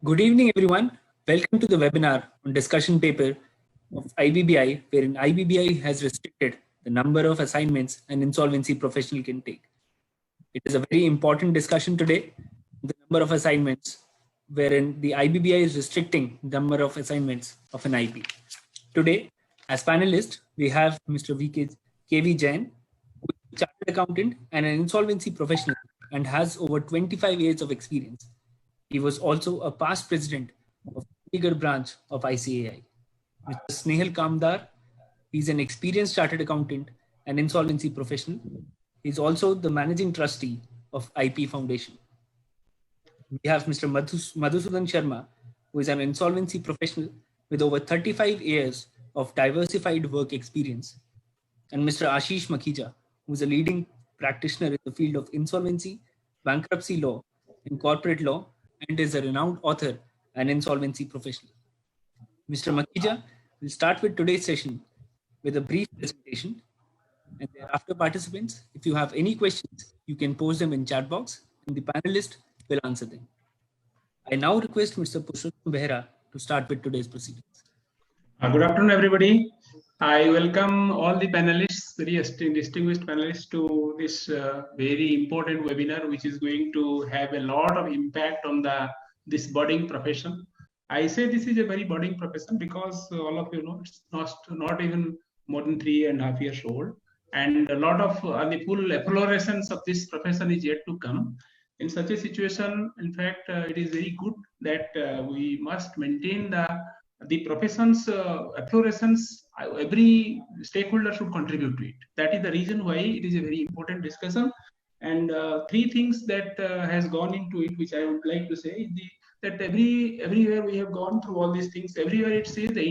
Good evening, everyone. Welcome to the webinar on discussion paper of IBBI, wherein IBBI has restricted the number of assignments an insolvency professional can take. It is a very important discussion today, the number of assignments, wherein the IBBI is restricting the number of assignments of an IP. Today, as panelists, we have Mr. KV Jain, who is a chartered accountant and an insolvency professional and has over 25 years of experience. He was also a past president of the Chandigarh branch of ICAI. Mr. Snehal Kamdar, he's an experienced chartered accountant and insolvency professional. He's also the managing trustee of IP Foundation. We have Mr. Madhusudan Sharma, who is an insolvency professional with over 35 years of diversified work experience, and Mr. Ashish Makhija, who is a leading practitioner in the field of insolvency, bankruptcy law, and corporate law, and is a renowned author and insolvency professional. Mr. Makhija will start with today's session with a brief presentation, and thereafter, participants, if you have any questions, you can post them in chat box, and the panelist will answer them. I now request Mr. Purushottam Behera to start with today's proceedings. Good afternoon, everybody. I welcome all the panelists, very distinguished panelists, to this very important webinar, which is going to have a lot of impact on this budding profession. I say this is a very budding profession because all of you know it's not even more than 3.5 years old, and a lot of the full efflorescence of this profession is yet to come. In such a situation, in fact, it is very good that we must maintain the profession's efflorescence. Every stakeholder should contribute to it. That is the reason why it is a very important discussion. And three things that has gone into it, which I would like to say, is that everywhere we have gone through all these things, everywhere it says the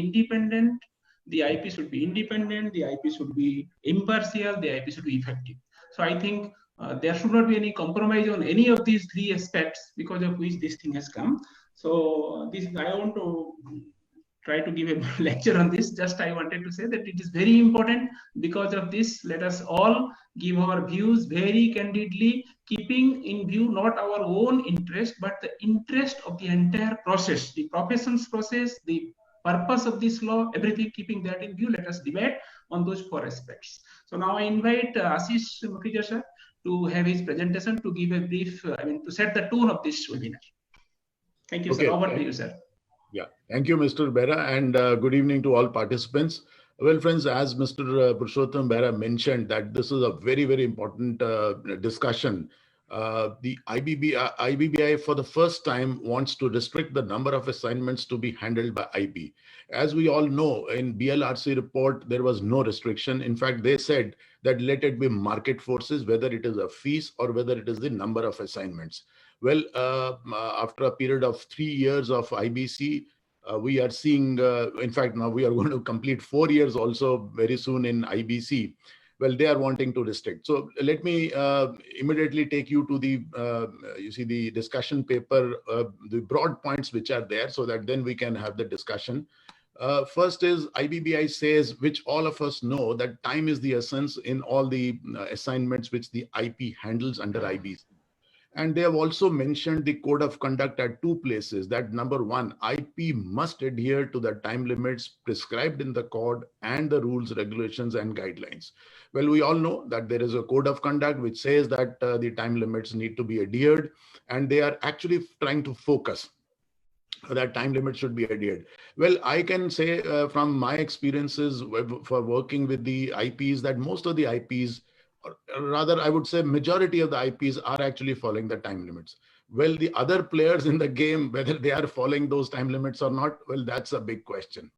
IP should be independent, the IP should be impartial, the IP should be effective. So I think there should not be any compromise on any of these three aspects because of which this thing has come. So I want to try to give a lecture on this. Just I wanted to say that it is very important. Because of this, let us all give our views very candidly, keeping in view not our own interest, but the interest of the entire process, the profession's process, the purpose of this law, everything, keeping that in view. Let us debate on those four aspects. So now I invite Ashish Makhija sir to have his presentation to give a brief, to set the tone of this webinar. Thank you, sir. Over to you, sir. Yeah, thank you, Mr. Behera, and good evening to all participants. Well, friends, as Mr. Purushottam Behera mentioned, that this is a very, very important discussion. The IBBI for the first time wants to restrict the number of assignments to be handled by IP. As we all know, in BLRC report, there was no restriction. In fact, they said that let it be market forces, whether it is a fees or whether it is the number of assignments. Well, after a period of 3 years of IBC, we are seeing, in fact, now we are going to complete 4 years also very soon in IBC. Well, they are wanting to restrict. So let me immediately take you to the discussion paper, the broad points which are there, so that then we can have the discussion. First is IBBI says, which all of us know, that time is the essence in all the assignments which the IP handles under IBC. And they have also mentioned the code of conduct at 2 places. That number 1, IP must adhere to the time limits prescribed in the code and the rules, regulations, and guidelines. Well, we all know that there is a code of conduct which says that the time limits need to be adhered, and they are actually trying to focus that time limit should be adhered. Well, I can say from my experiences for working with the IPs that most of the IPs, or rather, I would say majority of the IPs are actually following the time limits. Well, the other players in the game, whether they are following those time limits or not, well, that's a big question.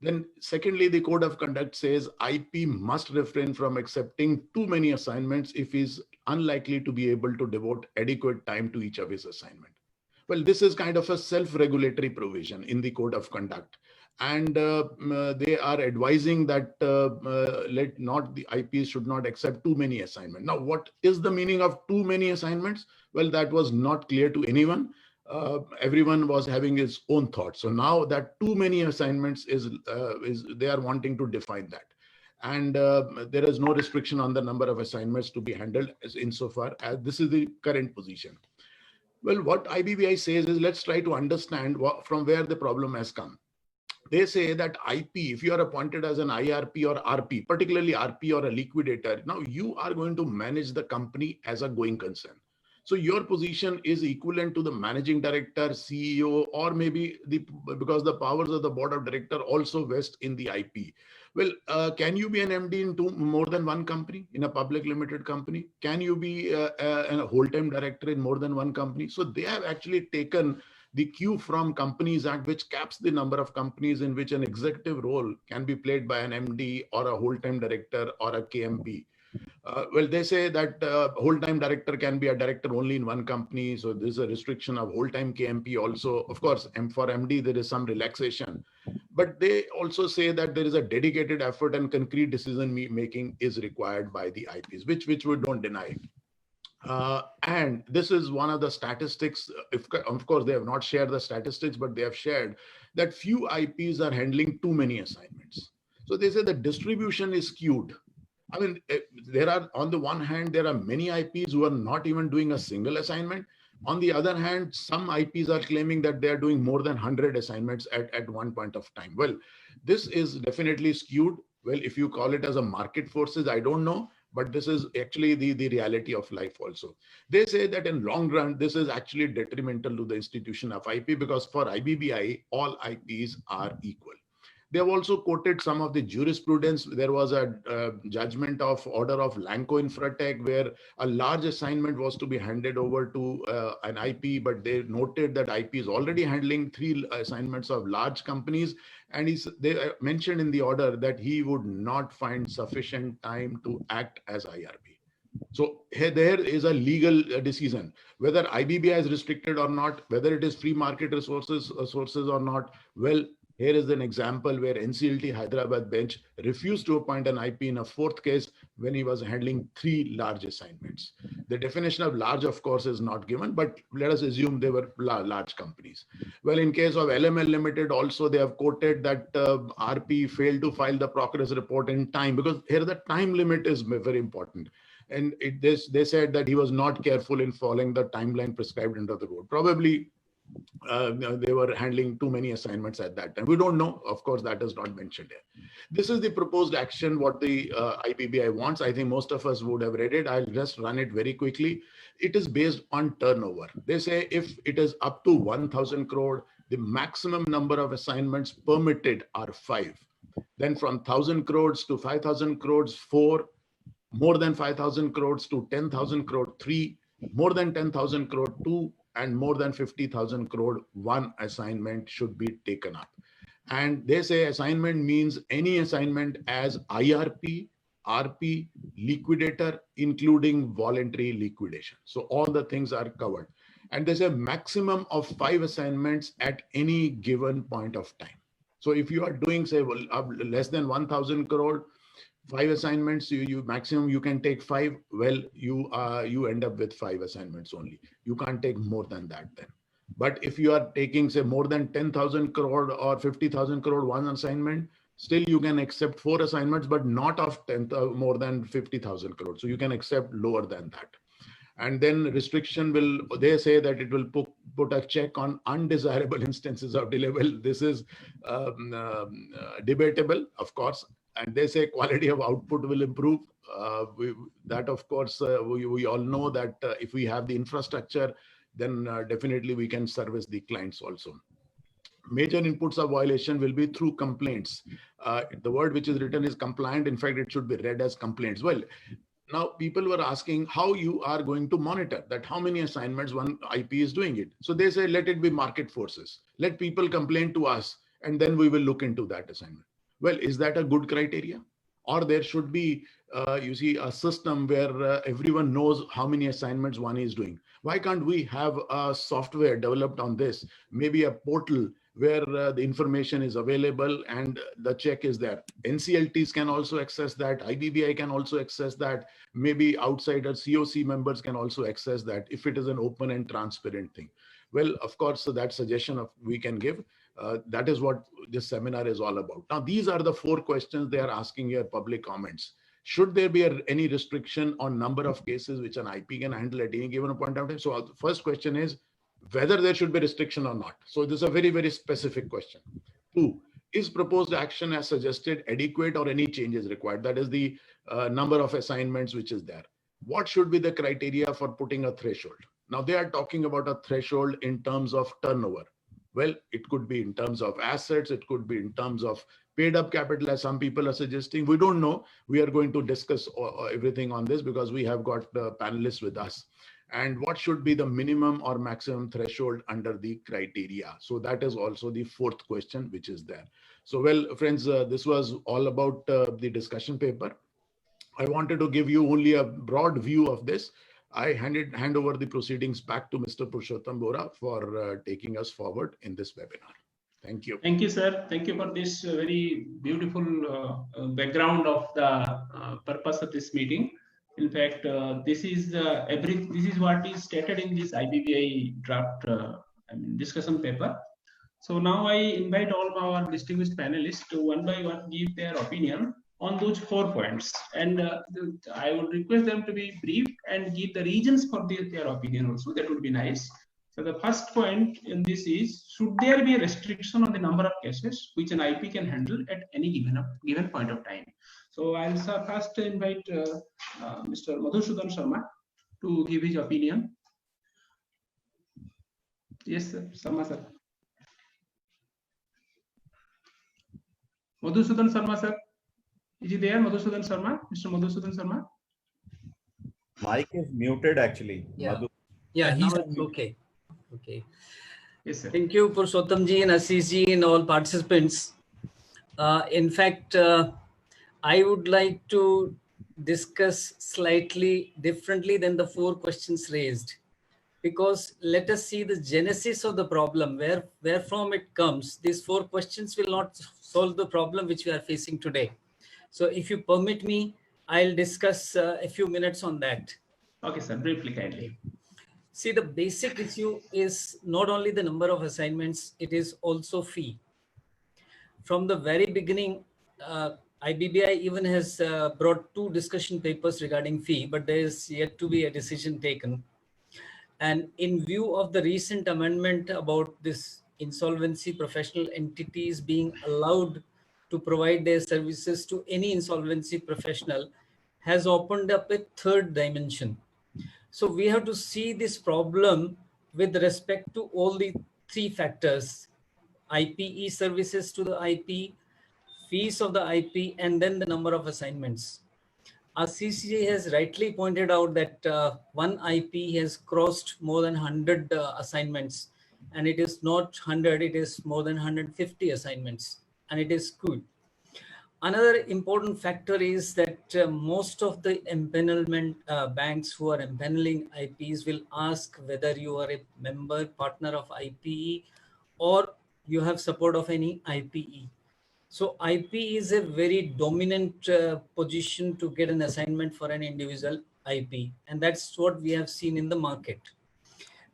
Then secondly, the code of conduct says IP must refrain from accepting too many assignments if he's unlikely to be able to devote adequate time to each of his assignment. Well, this is kind of a self-regulatory provision in the code of conduct. And they are advising that the IPs should not accept too many assignments. Now, what is the meaning of too many assignments? Well, that was not clear to anyone. Everyone was having his own thoughts. So now that too many assignments is they are wanting to define that. And there is no restriction on the number of assignments to be handled as insofar as this is the current position. Well, what IBBI says is let's try to understand from where the problem has come. They say that IP, if you are appointed as an IRP or RP, particularly RP or a liquidator, now you are going to manage the company as a going concern. So your position is equivalent to the managing director, CEO, or maybe because the powers of the board of director also vest in the IP. Well, can you be an MD in more than one company in a public limited company? Can you be a whole-time director in more than one company? So they have actually taken the cue from Companies Act, which caps the number of companies in which an executive role can be played by an MD or a whole-time director or a KMP. Well, they say that whole-time director can be a director only in one company. So there's a restriction of whole-time KMP also. Of course, for MD, there is some relaxation. But they also say that there is a dedicated effort and concrete decision making is required by the IPs, which we don't deny. And this is one of the statistics. Of course, they have not shared the statistics, but they have shared that few IPs are handling too many assignments. So they say the distribution is skewed. I mean, there are, on the one hand, there are many IPs who are not even doing a single assignment. On the other hand, some IPs are claiming that they are doing more than 100 assignments at one point of time. Well, this is definitely skewed. Well, if you call it as a market forces, I don't know. But this is actually the reality of life also. They say that in long run, this is actually detrimental to the institution of IP because for IBBI, all IPs are equal. They have also quoted some of the jurisprudence. There was a judgment of order of Lanco Infratech where a large assignment was to be handed over to an IP, but they noted that IP is already handling 3 assignments of large companies. And they mentioned in the order that he would not find sufficient time to act as IRP. So here, there is a legal decision, whether IBBI is restricted or not, whether it is free market resources or not. Well, here is an example where NCLT Hyderabad bench refused to appoint an IP in a 4th case when he was handling 3 large assignments. The definition of large, of course, is not given, but let us assume they were large companies. Well, in case of LML Limited, also they have quoted that RP failed to file the progress report in time, because here the time limit is very important. And they said that he was not careful in following the timeline prescribed under the code. Probably they were handling too many assignments at that time. We don't know. Of course, that is not mentioned here. This is the proposed action, what the IBBI wants. I think most of us would have read it. I'll just run it very quickly. It is based on turnover. They say if it is up to 1,000 crore, the maximum number of assignments permitted are 5. Then from 1,000 crores to 5,000 crores, 4. More than 5,000 crores to 10,000 crore, 3. More than 10,000 crore, 2. And more than 50,000 crore, 1 assignment should be taken up. And they say assignment means any assignment as IRP, RP, liquidator, including voluntary liquidation. So all the things are covered. And there's a maximum of 5 assignments at any given point of time. So if you are doing, say, less than 1,000 crore, 5 assignments, you maximum you can take 5. Well, you end up with 5 assignments only. You can't take more than that then. But if you are taking, say, more than 10,000 crore or 50,000 crore 1 assignment, still you can accept 4 assignments, but not of more than 50,000 crore. So you can accept lower than that. And then restriction will, they say that it will put a check on undesirable instances of delay. Well, this is debatable, of course. And they say quality of output will improve. That, of course, we all know that if we have the infrastructure, then definitely we can service the clients also. Major inputs of violation will be through complaints. The word which is written is compliant. In fact, it should be read as complaints. Well, now people were asking how you are going to monitor that, how many assignments one IP is doing it. So they say, let it be market forces. Let people complain to us, and then we will look into that assignment. Well, is that a good criteria? Or there should be, you see, a system where everyone knows how many assignments one is doing. Why can't we have a software developed on this? Maybe a portal where the information is available and the check is there. NCLTs can also access that. IBBI can also access that. Maybe outsiders, COC members can also access that if it is an open and transparent thing. Well, of course, so that suggestion we can give. That is what this seminar is all about. Now, these are the 4 questions they are asking here, public comments. Should there be any restriction on number of cases which an IP can handle at any given point of time? So the first question is, whether there should be restriction or not. So this is a very, very specific question. 2, is proposed action as suggested adequate or any changes required? That is the number of assignments which is there. What should be the criteria for putting a threshold? Now they are talking about a threshold in terms of turnover. Well, it could be in terms of assets, it could be in terms of paid up capital, as some people are suggesting. We don't know. We are going to discuss everything on this because we have got panelists with us. And what should be the minimum or maximum threshold under the criteria? So that is also the 4th question which is there. So, well, friends, this was all about the discussion paper. I wanted to give you only a broad view of this. I hand over the proceedings back to Mr. Purushottam Bora for taking us forward in this webinar. Thank you. Thank you, sir. Thank you for this very beautiful background of the purpose of this meeting. In fact, this is what is stated in this IBBI draft discussion paper. So now I invite all our distinguished panelists to one by one give their opinion on those 4 points, and I would request them to be brief and give the reasons for their opinion also. That would be nice. So the first point in this is, should there be a restriction on the number of cases which an IP can handle at any given point of time? So I'll first invite Mr. Madhusudan Sharma to give his opinion. Yes, sir. Sharma, sir. Madhusudan Sharma, sir. Is he there, Madhusudan Sharma? Mr. Madhusudan Sharma? Mic is muted actually. Yeah, Madhu. yeah, he's okay. Okay. Yes, sir. Thank you, Purushottam ji and Ashish ji and all participants. In fact, I would like to discuss slightly differently than the 4 questions raised, because let us see the genesis of the problem, where from it comes. These 4 questions will not solve the problem which we are facing today. So if you permit me, I'll discuss a few minutes on that. Okay, sir. Briefly, kindly. See, the basic issue is not only the number of assignments, it is also fee. From the very beginning, IBBI even has brought 2 discussion papers regarding fee, but there is yet to be a decision taken. And in view of the recent amendment about this insolvency professional entities being allowed to provide their services to any insolvency professional, has opened up a 3rd dimension. So we have to see this problem with respect to all the 3 factors: IPE services to the IP, fees of the IP, and then the number of assignments. Ashish has rightly pointed out that one IP has crossed more than 100 assignments, and it is not 100, it is more than 150 assignments, and it is good. Another important factor is that most of the empanelment banks who are empaneling IPs will ask whether you are a member partner of IPE or you have support of any IPE. So IP is a very dominant position to get an assignment for an individual IP, and that's what we have seen in the market.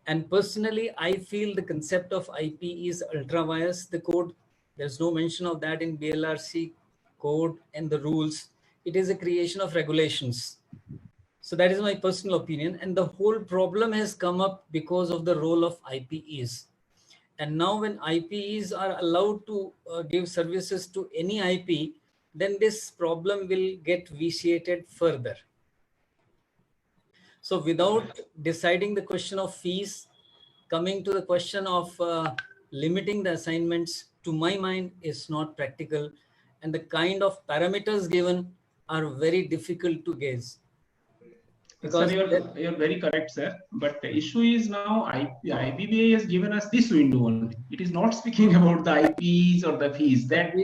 And personally, I feel the concept of IP is ultra vires. The code, there's no mention of that in BLRC code and the rules. It is a creation of regulations. So that is my personal opinion. And the whole problem has come up because of the role of IPEs. And now when IPEs are allowed to give services to any IP, then this problem will get vitiated further. So without deciding the question of fees, coming to the question of limiting the assignments, to my mind, is not practical. And the kind of parameters given are very difficult to gauge. Sir, you're very correct, sir. But the issue is now IBBI has given us this window only. It is not speaking about the IPs or the fees. That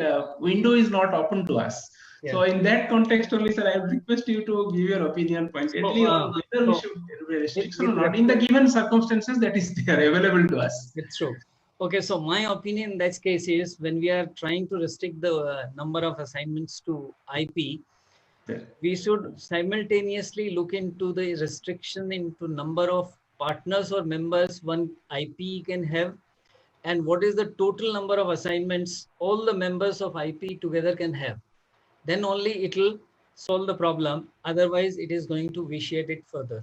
window is not open to us. Yeah. So in that context only, sir, I would request you to give your opinion pointedly on whether we should be restriction or not in the given circumstances that is there available to us. It's true. Okay, so my opinion in that case is, when we are trying to restrict the number of assignments to IP, we should simultaneously look into the restriction into number of partners or members one IP can have, and what is the total number of assignments all the members of IP together can have. Then only it will solve the problem. Otherwise, it is going to vitiate it further.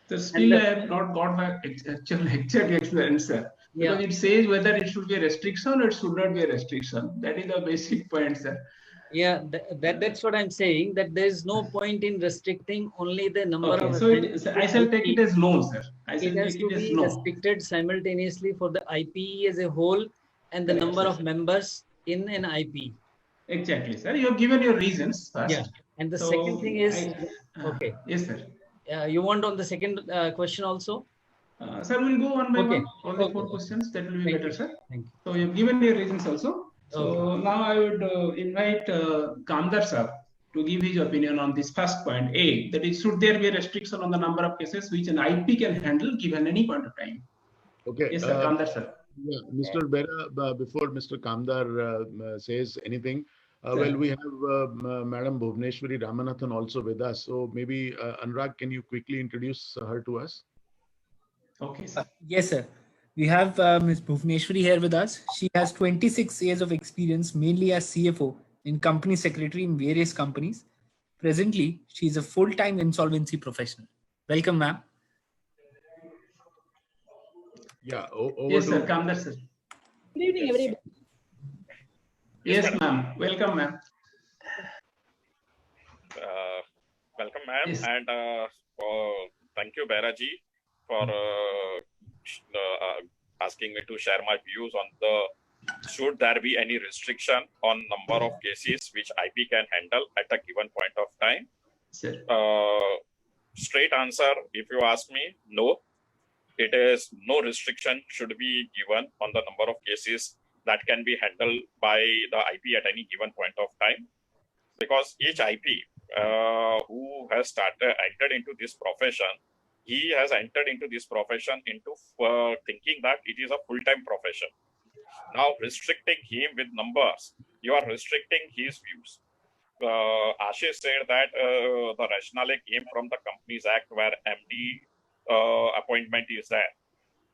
So still the- I have not got the actual exact answer. Yeah. Because it says whether it should be a restriction or it should not be a restriction. That is the basic point, sir. Yeah, that's what I'm saying, that there is no point in restricting only the number Okay, of so assignments I to shall take IP. it as no, sir. I shall It has take to it as be no. restricted simultaneously for the IPE as a whole and the Correct, number sir. of members in an IP. Exactly, sir. You have given your reasons first. Yeah. And the So second thing is, okay. Yes, sir. You want on the second question also? Sir, we'll go one by Okay. one. All the Okay. 4 questions. That will be Thank better, you. sir. Thank you. So you've given your reasons also. So Okay. now I would invite Kamdar sir to give his opinion on this first point. A, that is, should there be a restriction on the number of cases which an IP can handle given any point of time? Okay. Yes, sir. Kamdar sir. Yeah, Mr. Bera, before Mr. Kamdar says anything, well, we have Madam Bhuvneshwari Ramanathan also with us. So maybe Anurag, can you quickly introduce her to us? Okay, sir. Yes, sir. We have Ms. Bhuvneshwari here with us. She has 26 years of experience, mainly as CFO and company secretary in various companies. Presently, she is a full-time insolvency professional. Welcome, ma'am. Yeah, over Yes, to sir. Kamdar sir. Good evening, everybody. Yes, ma'am. Welcome, ma'am. Welcome, ma'am, Yes. and thank you, Bera ji, for asking me to share my views on the should there be any restriction on number of cases which IP can handle at a given point of time. Sir. Straight answer, if you ask me, no. It is no restriction should be given on the number of cases that can be handled by the IP at any given point of time, because each IP who has entered into this profession, he has entered into this profession into thinking that it is a full-time profession. Now restricting him with numbers, you are restricting his views. Ashish said that the rationale came from the Companies Act where MD appointment is there.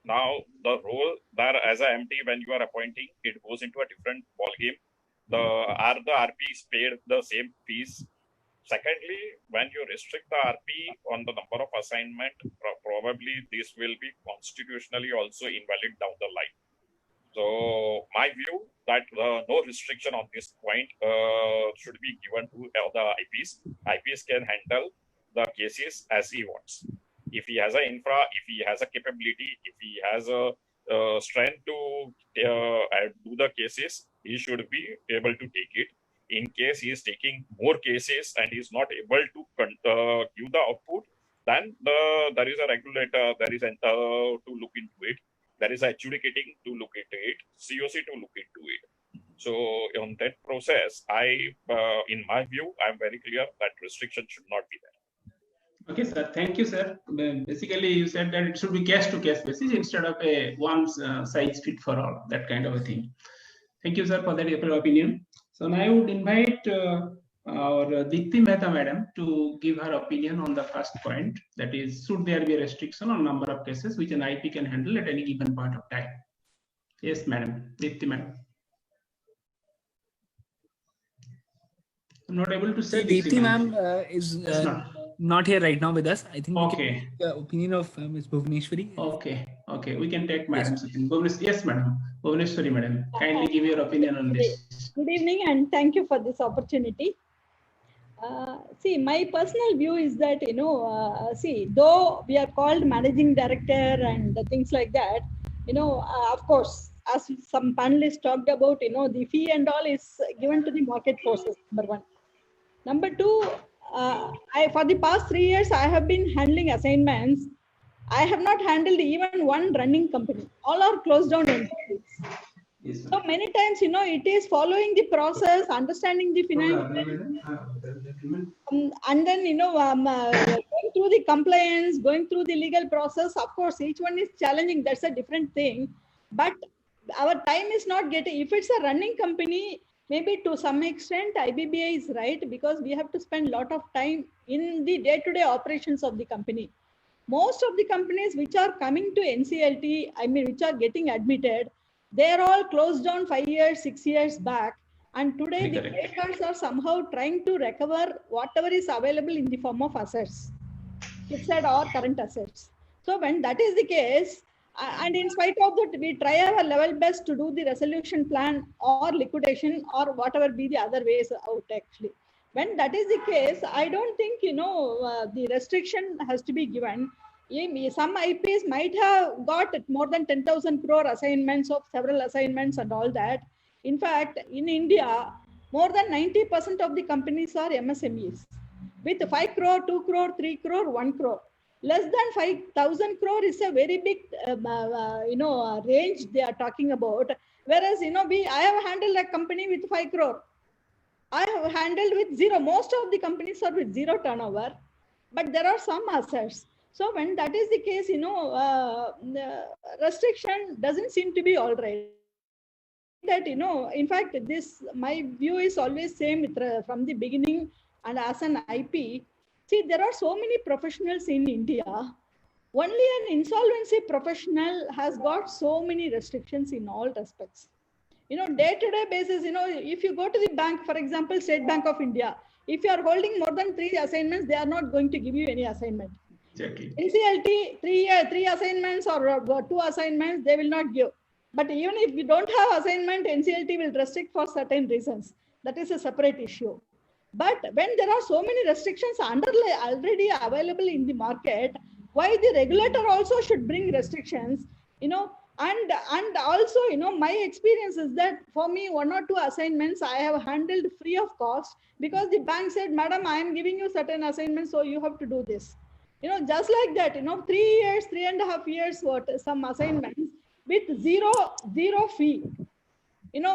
Now the role there as a MD, when you are appointing, it goes into a different ballgame. Are the RPs paid the same fees? Secondly, when you restrict the RP on the number of assignment, probably this will be constitutionally also invalid down the line. So my view that no restriction on this point should be given to the IPs. IPs can handle the cases as he wants. If he has an infra, if he has a capability, if he has a strength to do the cases, he should be able to take it. In case he is taking more cases and is not able to give the output, then there is a regulator, there is to look into it. There is adjudicating to look into it, COC to look into it. So on that process, in my view, I'm very clear that restriction should not be there. Okay, sir. Thank you, sir. Basically, you said that it should be case-to-case basis instead of a one size fit for all, that kind of a thing. Thank you, sir, for that opinion. So now I would invite our Dipti Mehta madam to give her opinion on the first point, that is, should there be a restriction on number of cases which an IP can handle at any given point of time? Yes, madam. Dipti madam. I'm not able to see Dipti ma'am is not here right now with us. I think we can take the opinion of Ms. Bhuvneshwari. Okay, we can take Madam Sachin. Yes, Madam. Bhuvneshwari, Madam. Kindly give your opinion on this. Good evening and thank you for this opportunity. See, my personal view is that, though we are called managing director and things like that, of course, as some panelists talked about, the fee and all is given to the market forces, number one. Number two, for the past 3 years, I have been handling assignments. I have not handled even one running company. All are closed down entities. Yes, so many times, it is following the process, understanding the finance, and then, going through the compliance, going through the legal process. Of course, each one is challenging. That's a different thing. But our time is not getting, if it's a running company, maybe to some extent IBBI is right, because we have to spend a lot of time in the day-to-day operations of the company. Most of the companies which are coming to NCLT, which are getting admitted, they're all closed down 5 years, 6 years back. And today the creditors are somehow trying to recover whatever is available in the form of assets. fixed or current assets. So when that is the case, and in spite of that, we try our level best to do the resolution plan or liquidation or whatever be the other ways out actually. When that is the case, I don't think, the restriction has to be given. Some IPs might have got more than 10,000 crore assignments of several assignments and all that. In fact, in India, more than 90% of the companies are MSMEs with 5 crore, 2 crore, 3 crore, 1 crore. Less than 5,000 crore is a very big, range they are talking about. Whereas, I have handled a company with 5 crore. I have handled with zero. Most of the companies are with zero turnover, but there are some assets. So when that is the case, the restriction doesn't seem to be all right. That, in fact, my view is always same with, from the beginning and as an IP. See, there are so many professionals in India. Only an insolvency professional has got so many restrictions in all respects. Day-to-day basis, if you go to the bank, for example, State Bank of India, if you are holding more than 3 assignments, they are not going to give you any assignment. Exactly. NCLT, three assignments or 2 assignments, they will not give. But even if you don't have assignment, NCLT will restrict for certain reasons. That is a separate issue. But when there are so many restrictions already available in the market, why the regulator also should bring restrictions, and also, my experience is that for me, 1 or 2 assignments I have handled free of cost because the bank said, madam, I am giving you certain assignments, so you have to do this. Just like that, 3.5 years, some assignments with zero fee.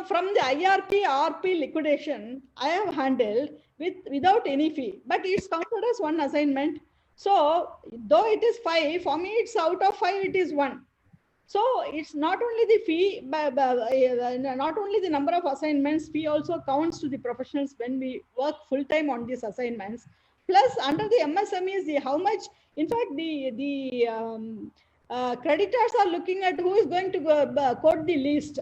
From the IRP, RP liquidation, I have handled without any fee, but it's counted as 1 assignment. So though it is 5, for me, it's out of 5, it is 1. So it's not only the fee, but not only the number of assignments, fee also counts to the professionals when we work full time on these assignments. Plus under the MSMEs, how much, in fact, the creditors are looking at who is going to quote the least.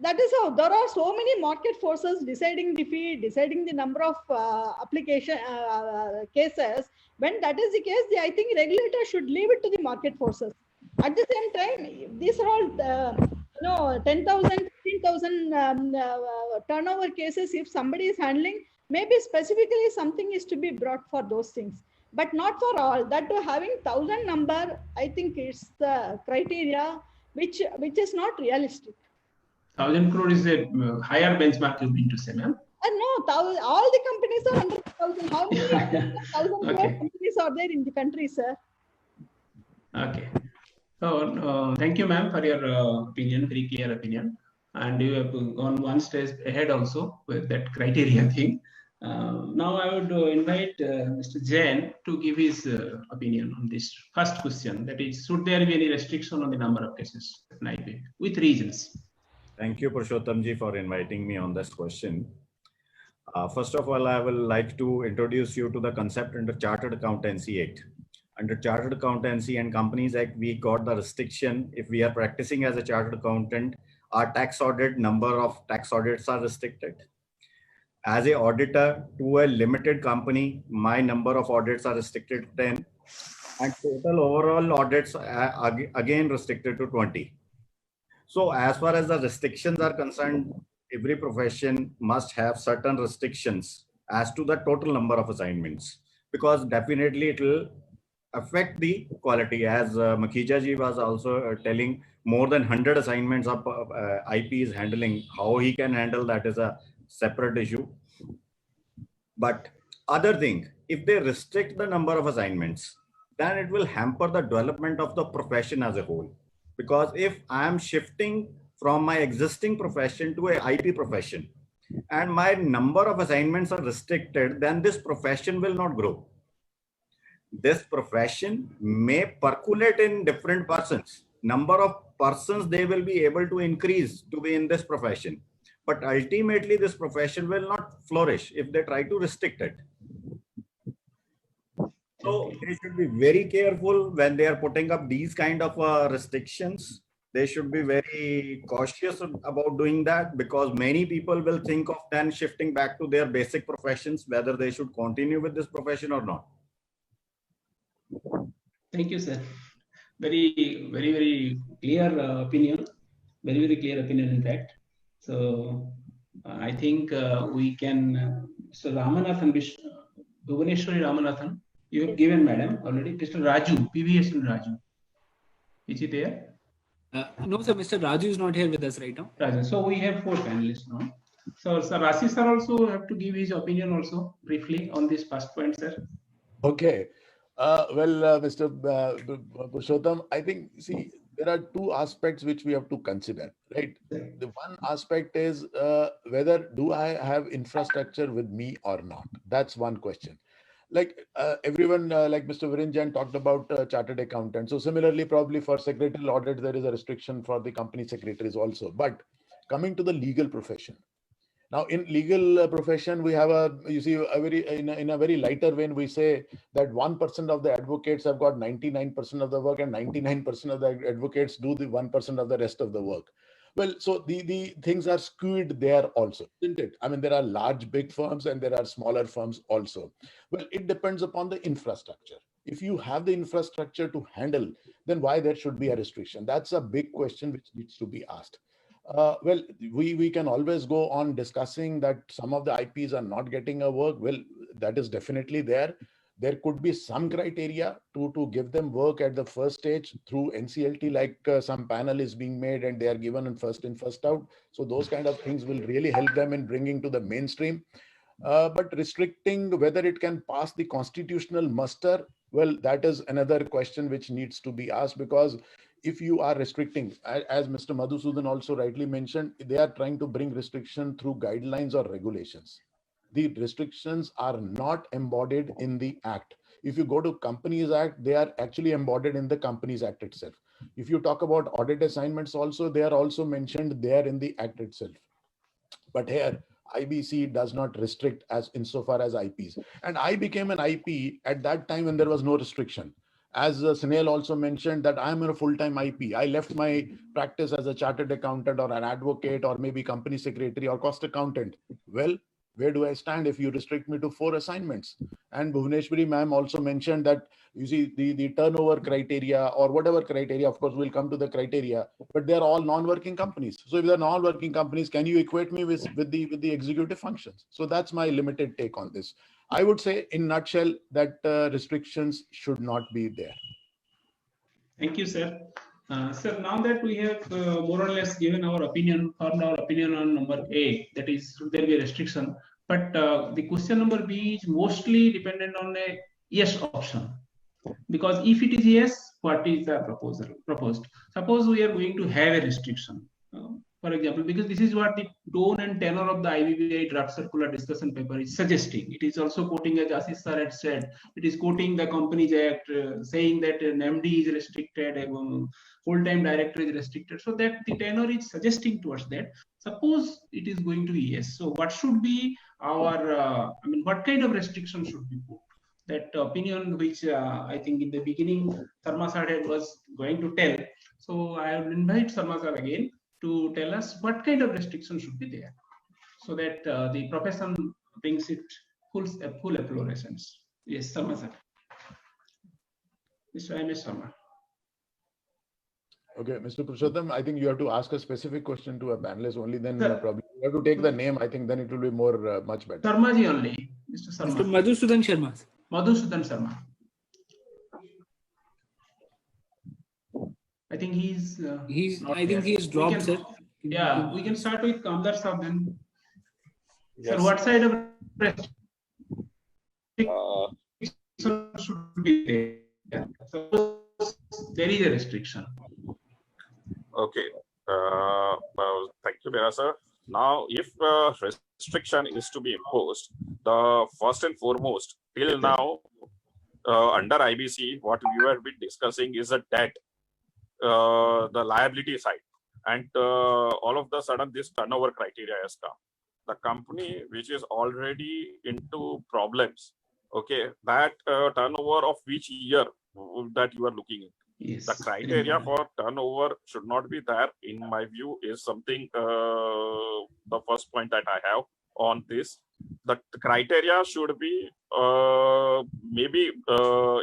That is how there are so many market forces deciding the fee, deciding the number of application cases. When that is the case, I think regulator should leave it to the market forces. At the same time, these are all 10,000, 15,000 turnover cases. If somebody is handling, maybe specifically something is to be brought for those things, but not for all. That to having 1,000 number, I think it's the criteria which is not realistic. 1,000 crore is a higher benchmark, you mean to say, ma'am? No, all the companies are under 1,000. How many 1,000 crore companies are there in the country, sir? Okay. So thank you, ma'am, for your opinion, very clear opinion. And you have gone one stage ahead also with that criteria thing. Now I would invite Mr. Jain to give his opinion on this first question. That is, should there be any restriction on the number of cases with reasons? Thank you, Purushottamji, for inviting me on this question. First of all, I will like to introduce you to the concept under Chartered Accountancy Act. Under Chartered Accountancy and Companies Act, we got the restriction. If we are practicing as a chartered accountant, our tax audit, number of tax audits are restricted. As an auditor to a limited company, my number of audits are restricted to 10. And total overall audits are again restricted to 20. So as far as the restrictions are concerned, every profession must have certain restrictions as to the total number of assignments, because definitely it will affect the quality. As Makhija ji was also telling, more than 100 assignments of IP is handling. How he can handle that is a separate issue. But other thing, if they restrict the number of assignments, then it will hamper the development of the profession as a whole. Because if I am shifting from my existing profession to a IP profession and my number of assignments are restricted, then this profession will not grow. This profession may percolate in different persons. Number of persons they will be able to increase to be in this profession. But ultimately, this profession will not flourish if they try to restrict it. So they should be very careful when they are putting up these kind of restrictions. They should be very cautious about doing that, because many people will think of then shifting back to their basic professions, whether they should continue with this profession or not. Thank you, sir. Very, very, very clear opinion. Very clear opinion, in fact. So I think we can. So Ramanathan, Bhuvaneshwari Ramanathan, you have given, madam, already. Mr. Raju, PVS Raju. Is he there? No, sir, Mr. Raju is not here with us right now. Raju. So we have 4 panelists now. So Sir Rasi sir also have to give his opinion also briefly on this first point, sir. Okay. Mr. Purushottam, I think, see, there are two aspects which we have to consider, right? The one aspect is whether do I have infrastructure with me or not? That's one question. Like everyone, like Mr. Virenjan talked about chartered accountant. So similarly, probably for secretarial audit, there is a restriction for the company secretaries also. But coming to the legal profession, now, in legal profession, we have you see, in a very lighter vein, we say that 1% of the advocates have got 99% of the work, and 99% of the advocates do the 1% of the rest of the work. Well, so the things are skewed there also, isn't it? I mean, there are large, big firms and there are smaller firms also. Well, it depends upon the infrastructure. If you have the infrastructure to handle, then why there should be a restriction? That's a big question which needs to be asked. Well, we can always go on discussing that some of the IPs are not getting a work. Well, that is definitely there. There could be some criteria to give them work at the first stage through NCLT, like some panel is being made and they are given in, first out. So those kind of things will really help them in bringing to the mainstream. But restricting whether it can pass the constitutional muster, well, that is another question which needs to be asked, because if you are restricting, as Mr. Madhusudan also rightly mentioned, they are trying to bring restriction through guidelines or regulations. The restrictions are not embodied in the Act. If you go to Companies Act, they are actually embodied in the Companies Act itself. If you talk about audit assignments also, they are also mentioned there in the Act itself. But here, IBC does not restrict as insofar as IPs. And I became an IP at that time when there was no restriction. As Sunil also mentioned, that I'm a full-time IP. I left my practice as a chartered accountant or an advocate or maybe company secretary or cost accountant. Well, where do I stand if you restrict me to 4 assignments? And Bhuvaneshwari ma'am also mentioned that, you see, the turnover criteria or whatever criteria, of course, we'll come to the criteria, but they're all non-working companies. So if they're non-working companies, can you equate me with the executive functions? So that's my limited take on this. I would say in nutshell that restrictions should not be there. Thank you, sir. Sir, now that we have more or less given our opinion, formed our opinion on number A, that is, should there be a restriction? But the question number B is mostly dependent on a yes option. Because if it is yes, what is the proposed? Suppose we are going to have a restriction. For example, because this is what the tone and tenor of the IBBI draft circular discussion paper is suggesting. It is also quoting, as Ashish sir had said, it is quoting the Companies Act, saying that an MD is restricted, a full-time director is restricted. So that the tenor is suggesting towards that. Suppose it is going to be yes. So what should be our, what kind of restriction should be put? That opinion which I think in the beginning Sarma sir was going to tell. So I will invite Sarma sir again to tell us what kind of restrictions should be there, so that the profession brings it full efflorescence. Yes, Sarma sir. Mr. M.S. Sarma. Okay, Mr. Purushottam, I think you have to ask a specific question to a panelist only, then probably you have to take the name. I think then it will be more much better. Sarma ji only. Mr. Sarma. Mr. Madhusudan Sharma. Madhusudan Sharma. I think he's. I think he's dropped, sir. Yeah, we can start with Kamdar sir then. Yes. Sir, what side of restriction should be there? Suppose there is a restriction. Okay. Thank you, Bera sir. Now, if restriction is to be imposed, the first and foremost, till now, under IBC, what we have been discussing is a debt, the liability side. And all of the sudden, this turnover criteria has come. The company which is already into problems, okay, that turnover of which year that you are looking at. Yes. The criteria for turnover should not be there, in my view, is something, the first point that I have on this. The criteria should be maybe,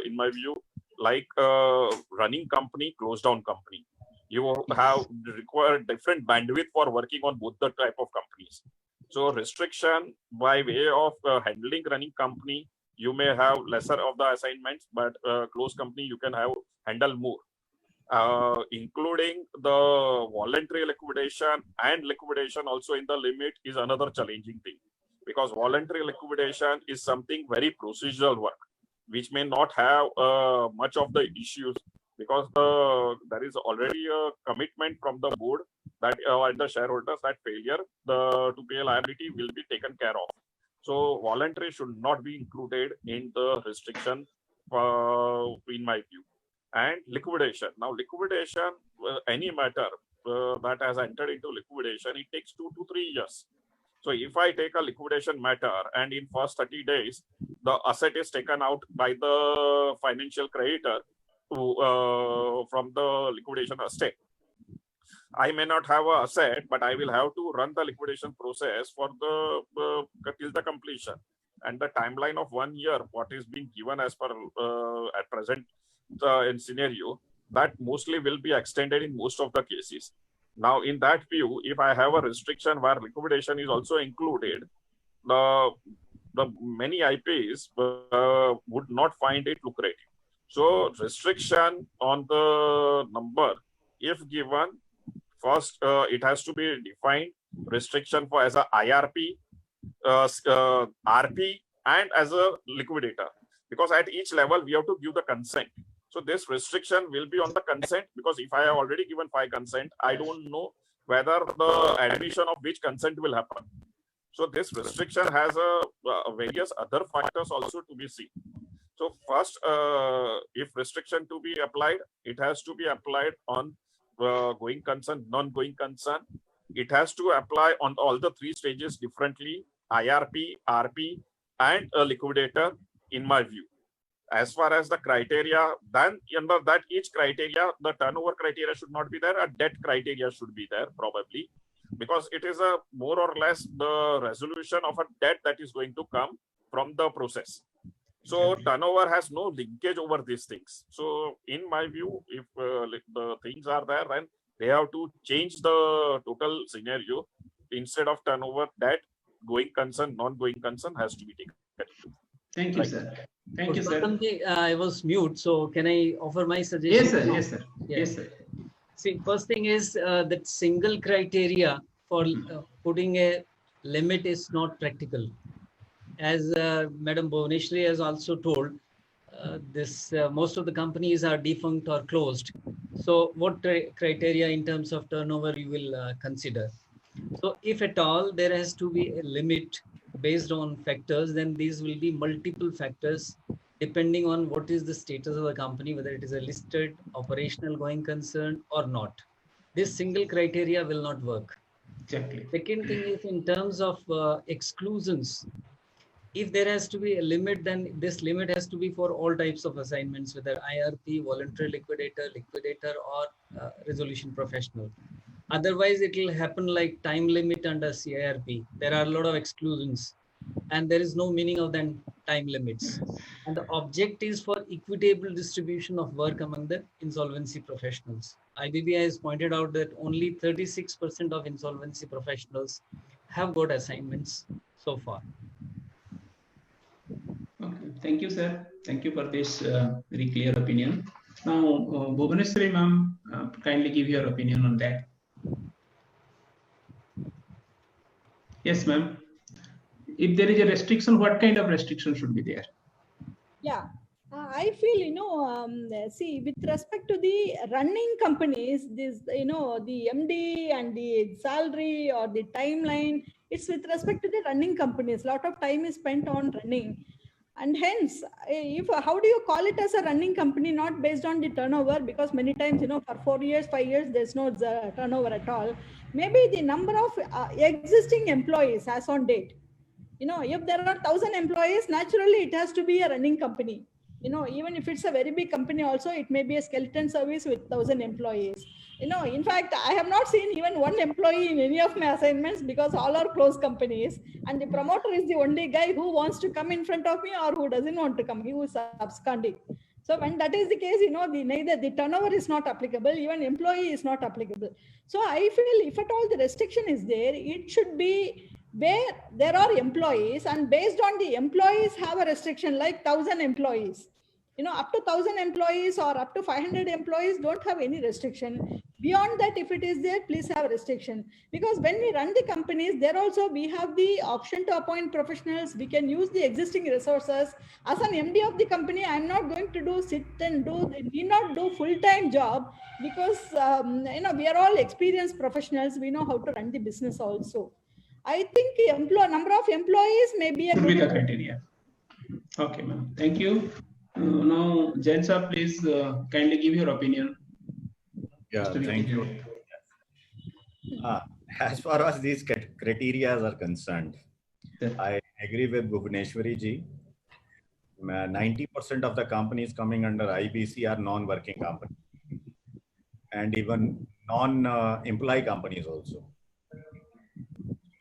in my view, like running company, closed down company. You have require different bandwidth for working on both the type of companies. So restriction by way of handling running company, you may have lesser of the assignments, but closed company you can have handle more. Including the voluntary liquidation and liquidation also in the limit is another challenging thing, because voluntary liquidation is something very procedural work, which may not have much of the issues, because there is already a commitment from the board that and the shareholders that failure to pay liability will be taken care of. So voluntary should not be included in the restriction in my view. And liquidation. Now liquidation, any matter that has entered into liquidation, it takes 2 to 3 years. So if I take a liquidation matter and in first 30 days, the asset is taken out by the financial creditor from the liquidation estate, I may not have an asset, but I will have to run the liquidation process for till the completion. And the timeline of 1 year, what is being given as per at present in scenario, that mostly will be extended in most of the cases. Now, in that view, if I have a restriction where liquidation is also included, the many IPs would not find it lucrative. So restriction on the number, if given, first it has to be defined restriction for as a IRP, RP, and as a liquidator, because at each level we have to give the consent. So this restriction will be on the consent, because if I have already given 5 consent, I don't know whether the admission of which consent will happen. So this restriction has various other factors also to be seen. So first, if restriction to be applied, it has to be applied on going concern, non-going concern. It has to apply on all the 3 stages differently: IRP, RP, and a liquidator, in my view. As far as the criteria, then under that each criteria, the turnover criteria should not be there, a debt criteria should be there probably, because it is a more or less the resolution of a debt that is going to come from the process. So turnover has no linkage over these things. So in my view, if the things are there, then they have to change the total scenario. Instead of turnover, debt, going concern, non-going concern has to be taken. Thank you, sir. Thank you, sir. I was mute, so can I offer my suggestion? Yes, sir. Yes, sir. Yes, sir. See, first thing is that single criteria for putting a limit is not practical. As Madam Bhuvaneshwari has also told, most of the companies are defunct or closed. So what criteria in terms of turnover you will consider? So if at all there has to be a limit based on factors, then these will be multiple factors depending on what is the status of the company, whether it is a listed, operational, going concern or not. This single criteria will not work. Exactly. Second thing is in terms of exclusions. If there has to be a limit, then this limit has to be for all types of assignments, whether IRP, voluntary liquidator, or resolution professional. Otherwise, it will happen like time limit under CIRP. There are a lot of exclusions, and there is no meaning of then time limits. And the object is for equitable distribution of work among the insolvency professionals. IBBI has pointed out that only 36% of insolvency professionals have got assignments so far. Okay. Thank you, sir. Thank you for this very clear opinion. Now, Bhuvaneshwari ma'am, kindly give your opinion on that. Yes, ma'am. If there is a restriction, what kind of restriction should be there? Yeah, I feel, see, with respect to the running companies, this, the MD and the salary or the timeline, it's with respect to the running companies. A lot of time is spent on running. And hence, how do you call it as a running company, not based on the turnover? Because many times, for 4 years, 5 years, there's no turnover at all. Maybe the number of existing employees as on date. If there are 1,000 employees, naturally it has to be a running company. Even if it's a very big company also, it may be a skeleton service with 1,000 employees. In fact, I have not seen even one employee in any of my assignments, because all are closed companies. And the promoter is the only guy who wants to come in front of me or who doesn't want to come. He was absconding. So when that is the case, neither the turnover is not applicable, even employee is not applicable. So I feel if at all the restriction is there, it should be where there are employees, and based on the employees have a restriction, like 1,000 employees. Up to 1,000 employees or up to 500 employees don't have any restriction. Beyond that, if it is there, please have a restriction. Because when we run the companies, there also we have the option to appoint professionals. We can use the existing resources. As an MD of the company, I'm not going to sit and need not do full-time job, because we are all experienced professionals. We know how to run the business also. I think number of employees may be a Should be the criteria. Okay, ma'am. Thank you. Now, Jain sir, please kindly give your opinion. Yeah, thank you. As far as these criteria are concerned, I agree with Bhuvaneshwari ji. 90% of the companies coming under IBC are non-working companies, and even non-employee companies also.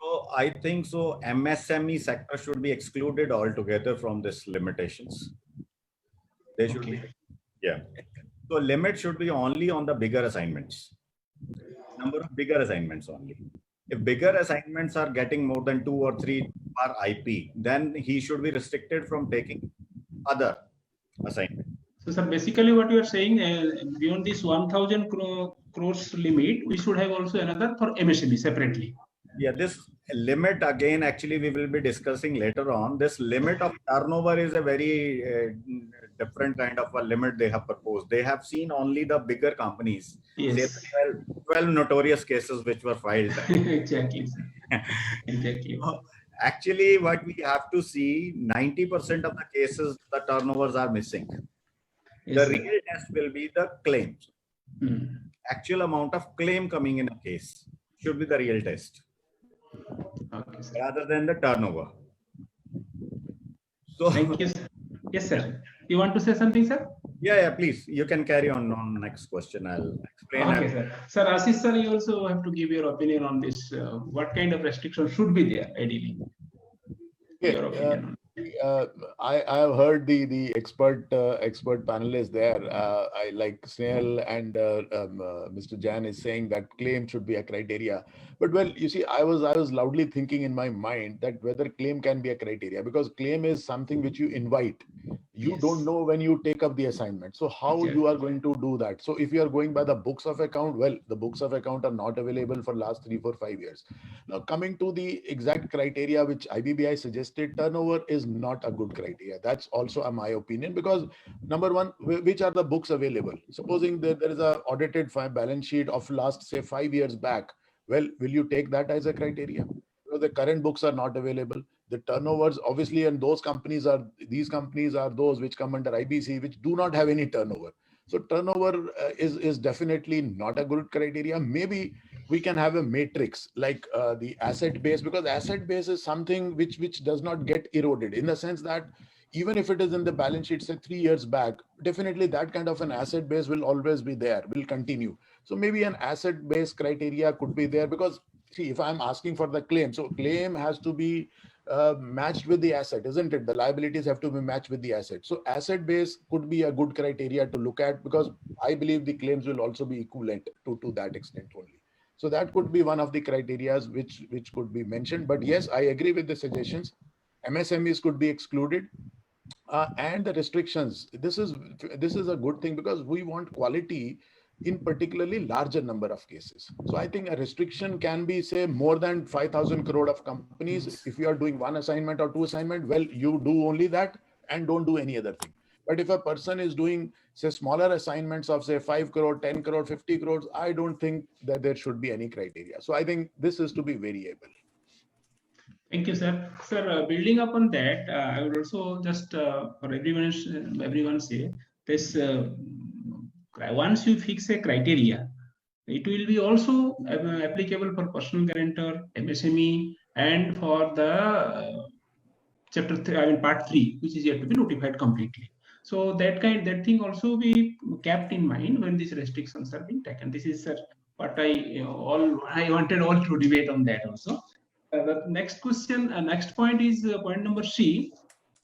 So I think so MSME sector should be excluded altogether from this limitations. They should be, yeah. So limit should be only on the bigger assignments. Number of bigger assignments only. If bigger assignments are getting more than 2 or 3 per IP, then he should be restricted from taking other assignments. So, sir, basically what you are saying, beyond this 1,000 crores limit, we should have also another for MSME separately. Yeah, this limit again, actually, we will be discussing later on. This limit of turnover is a very different kind of a limit they have proposed. They have seen only the bigger companies. Yes. 12 notorious cases which were filed. Exactly. Exactly. Actually, what we have to see, 90% of the cases, the turnovers are missing. Yes, the real test will be the claims. Hmm. Actual amount of claim coming in a case should be the real test, Okay, sir. rather than the turnover. So, Thank you. Yes, sir. You want to say something, sir? yeah, please. You can carry on next question. I'll explain. Okay, sir. Sir, Ashish, sir, you also have to give your opinion on this. What kind of restriction should be there, ideally? Your opinion on I have heard the expert panelists there. I like Snehal and Mr. Jain is saying that claim should be a criteria. But well, you see, I was loudly thinking in my mind that whether claim can be a criteria, because claim is something which you invite. You Yes. don't know when you take up the assignment. So how Exactly. you are going to do that? So if you are going by the books of account, well, the books of account are not available for last 3, 4, 5 years. Now coming to the exact criteria which IBBI suggested, turnover is not a good criteria. That's also my opinion, because number one, which are the books available? Supposing there is a audited balance sheet of last, say, 5 years back. Well, will you take that as a criteria? So the current books are not available. The turnovers, obviously, and these companies are those which come under IBC, which do not have any turnover. So turnover is definitely not a good criteria. Maybe we can have a matrix like the asset base, because asset base is something which does not get eroded, in the sense that even if it is in the balance sheet, say 3 years back, definitely that kind of an asset base will always be there, will continue. So maybe an asset based criteria could be there, because see, if I'm asking for the claim, so claim has to be matched with the asset, isn't it? The liabilities have to be matched with the asset. So asset base could be a good criteria to look at, because I believe the claims will also be equivalent to that extent only. So that could be one of the criteria which could be mentioned. But yes, I agree with the suggestions. MSMEs could be excluded. And the restrictions. This is a good thing, because we want quality in particularly larger number of cases. So I think a restriction can be, say, more than 5,000 crore of companies. If you are doing 1 assignment or 2 assignment, well, you do only that and don't do any other thing. But if a person is doing, say, smaller assignments of, say, 5 crore, 10 crore, 50 crores, I don't think that there should be any criteria. So I think this is to be variable. Thank you, sir. Sir, building upon that, I would also just for everyone say this: once you fix a criteria, it will be also applicable for personal guarantor, MSME, and for the chapter 3, part 3, which is yet to be notified completely. So that thing also be kept in mind when these restrictions are being taken. This is what I wanted all to debate on that also. The next question, next point is point number C.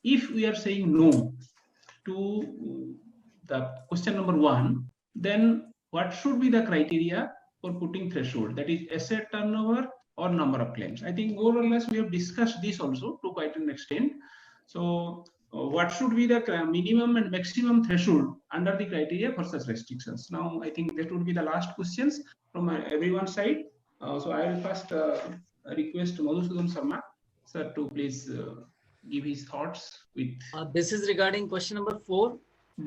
If we are saying no to the question number 1, then what should be the criteria for putting threshold? That is asset turnover or number of claims. I think more or less we have discussed this also to quite an extent. So what should be the minimum and maximum threshold under the criteria for such restrictions? Now, I think that would be the last questions from everyone's side. So I will first request Madhusudan Sharma, sir, to please give his thoughts with This is regarding question number 4.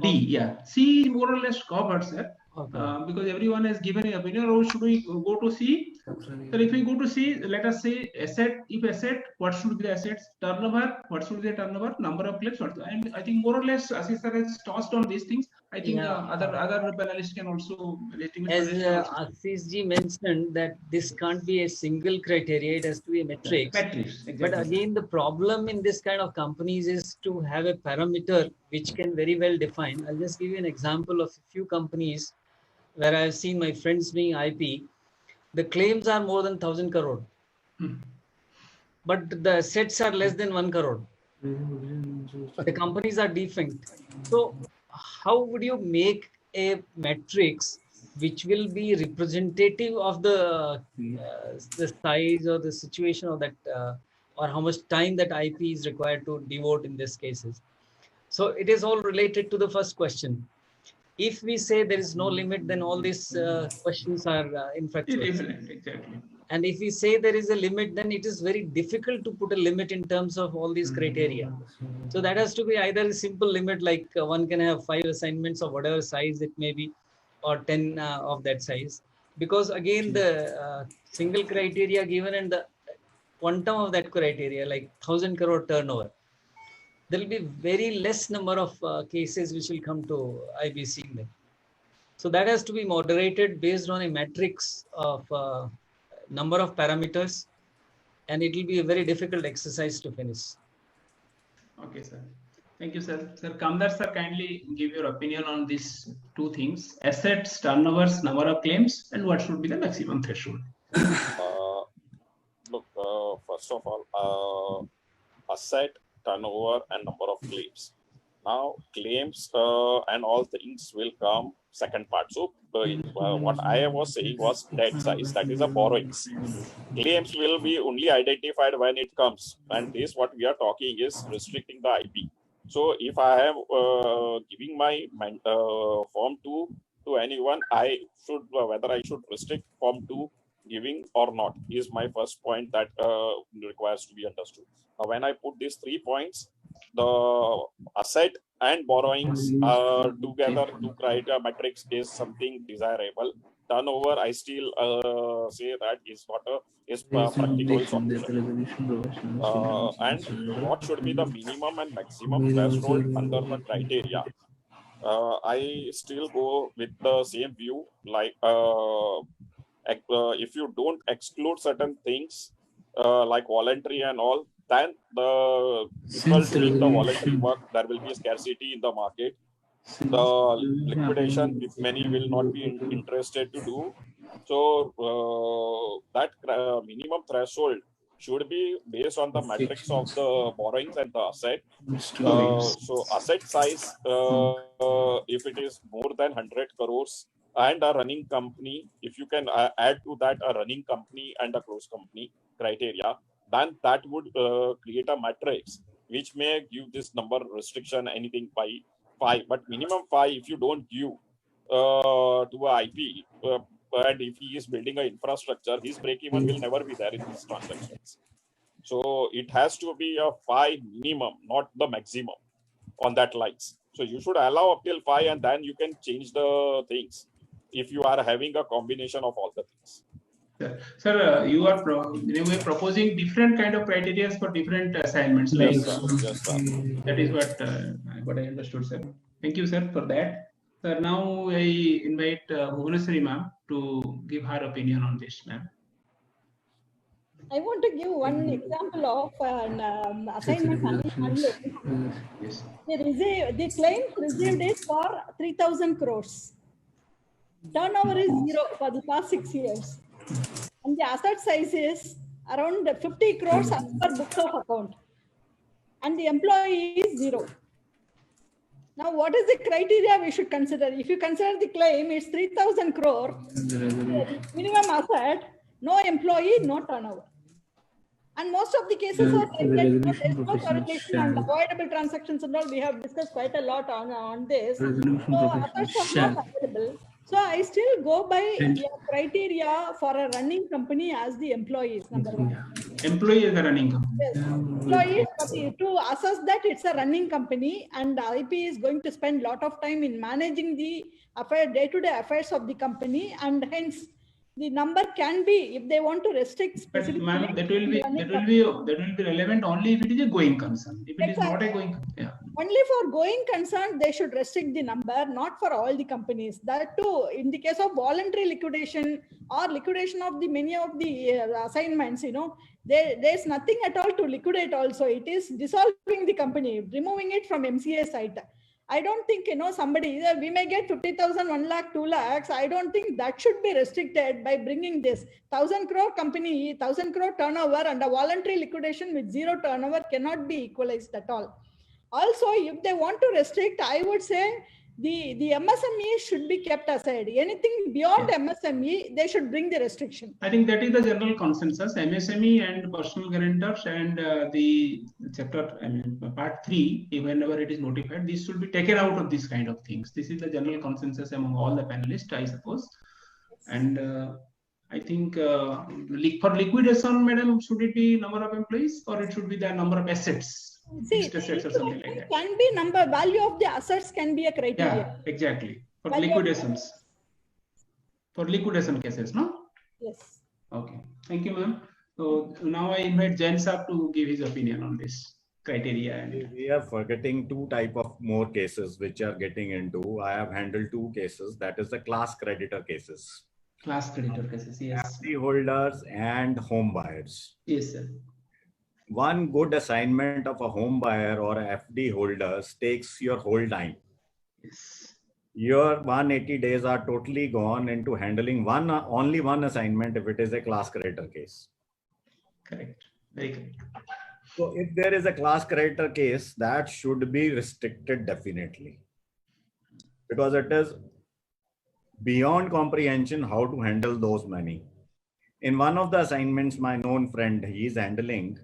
D. Yeah, C more or less covered, sir. Okay. Because everyone has given an opinion, or should we go to C? So if we go to C, let us say asset, if asset, what should be the assets? Turnover, what should be the turnover? Number of claims, and I think more or less Ashish sir has touched on these things. I think other panelists can also. As Ashish ji mentioned that this can't be a single criteria, it has to be a matrix. Exactly. But again, the problem in this kind of companies is to have a parameter which can very well define. I'll just give you an example of a few companies where I've seen my friends being IP. The claims are more than 1,000 crore, but the assets are less than 1 crore. The companies are defunct. So how would you make a matrix which will be representative of the size or the situation of that, or how much time that IP is required to devote in these cases? So it is all related to the first question. If we say there is no limit, then all these questions are infructuous. Exactly. And if we say there is a limit, then it is very difficult to put a limit in terms of all these criteria. So that has to be either a simple limit, like one can have 5 assignments of whatever size it may be, or 10 of that size. Because again, the single criteria given and the quantum of that criteria, like 1,000 crore turnover, there will be very less number of cases which will come to IBC. So that has to be moderated based on a matrix of number of parameters, and it will be a very difficult exercise to finish. Okay, sir. Thank you, sir. Sir Kamdar, sir, kindly give your opinion on these two things: assets, turnovers, number of claims, and what should be the maximum threshold. Look, first of all, asset, turnover, and number of claims. Now, claims and all things will come second part. So, what I was saying was debt size, that is a borrowings. Claims will be only identified when it comes, and this what we are talking is restricting the IP. So, if I am giving my form 2 to anyone, I should whether I should restrict form 2 giving or not is my first point that requires to be understood. Now, when I put these 3 points, the asset and borrowings together to create a matrix is something desirable. Turnover, I still say that is not a practical solution. And what should be the minimum and maximum threshold under the criteria? I still go with the same view, like if you don't exclude certain things like voluntary and all, then the people doing the voluntary work, there will be a scarcity in the market. The liquidation, if many will not be interested to do. So that minimum threshold should be based on the matrix of the borrowings and the asset. So asset size, if it is more than 100 crores and a running company, if you can add to that a running company and a closed company criteria, then that would create a matrix which may give this number restriction anything by 5, but minimum 5 if you don't give to a IP, and if he is building an infrastructure, his break-even will never be there in these transactions. So it has to be a 5 minimum, not the maximum on that lines. So you should allow up till 5 and then you can change the things if you are having a combination of all the things. Sir, you are proposing different kind of criteria for different assignments. Like that is what I understood, sir. Thank you, sir, for that. Sir, now I invite Bhuvaneshwari ma'am to give her opinion on this, ma'am. I want to give one example of an assignment handling. Yes. The claims received is for 3,000 crores. Turnover is 0 for the past 6 years. And the asset size is around 50 crores as per books of account. And the employee is 0. Now, what is the criteria we should consider? If you consider the claim, it's 3,000 crore, minimum asset, no employee, no turnover. And most of the cases are like that, you know, there's no correlation and avoidable transactions and all. We have discussed quite a lot on this. So assets are not available. So I still go by your criteria for a running company as the employees, number one. Employee is the running company. Yes. Employees, to assess that it's a running company and IP is going to spend a lot of time in managing the day-to-day affairs of the company, and hence the number can be, if they want to restrict But specifically. ma'am, that will be relevant only if it is a going concern. If it is not a going, yeah. Only for going concern, they should restrict the number, not for all the companies. That too, in the case of voluntary liquidation or liquidation of the many of the assignments, you know, there's nothing at all to liquidate also. It is dissolving the company, removing it from MCA site. I don't think, you know, somebody, we may get 50,000, 1 lakh, 2 lakhs. I don't think that should be restricted by bringing this 1,000 crore company, 1,000 crore turnover and a voluntary liquidation with 0 turnover cannot be equalized at all. Also, if they want to restrict, I would say the MSME should be kept aside. Anything beyond MSME, they should bring the restriction. I think that is the general consensus. MSME and personal guarantors and the chapter, I mean, part 3, whenever it is notified, this should be taken out of these kind of things. This is the general consensus among all the panelists, I suppose. And I think for liquidation, madam, should it be number of employees or it should be the number of assets? See, Assets or something like that. Can be number, value of the assets can be a criteria. Yeah, exactly. For Value liquidations. For liquidation cases, no? Yes. Okay. Thank you, ma'am. So now I invite Jain Saab to give his opinion on this criteria. And We are forgetting two type of more cases which are getting into. I have handled 2 cases. That is the class creditor cases. class creditor cases. Yes. FD holders and home buyers. Yes, sir. One good assignment of a home buyer or a FD holders takes your whole time. Yes. Your 180 days are totally gone into handling only one assignment if it is a class creditor case. Correct. Very correct. So if there is a class creditor case, that should be restricted definitely, because it is beyond comprehension how to handle those money. In one of the assignments, my known friend, he is handling,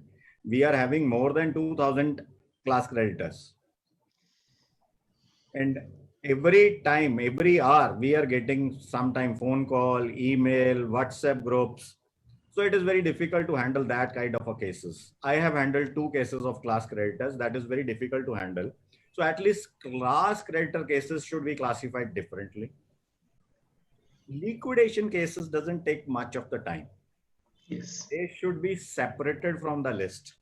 we are having more than 2,000 class creditors. And every time, every hour, we are getting sometime phone call, email, WhatsApp groups. So it is very difficult to handle that kind of a cases. I have handled 2 cases of class creditors. That is very difficult to handle. So at least class creditor cases should be classified differently. Liquidation cases doesn't take much of the time. Yes. They should be separated from the list,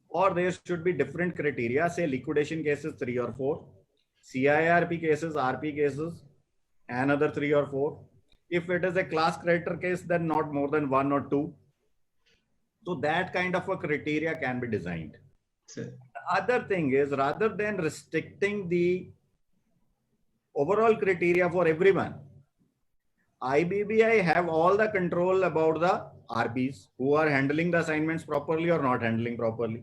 or there should be different criteria. Say liquidation cases 3 or 4, CIRP cases, RP cases, another 3 or 4. If it is a class creditor case, then not more than 1 or 2. So that kind of a criteria can be designed. Sir. The other thing is, rather than restricting the overall criteria for everyone, IBBI have all the control about the RPs who are handling the assignments properly or not handling properly.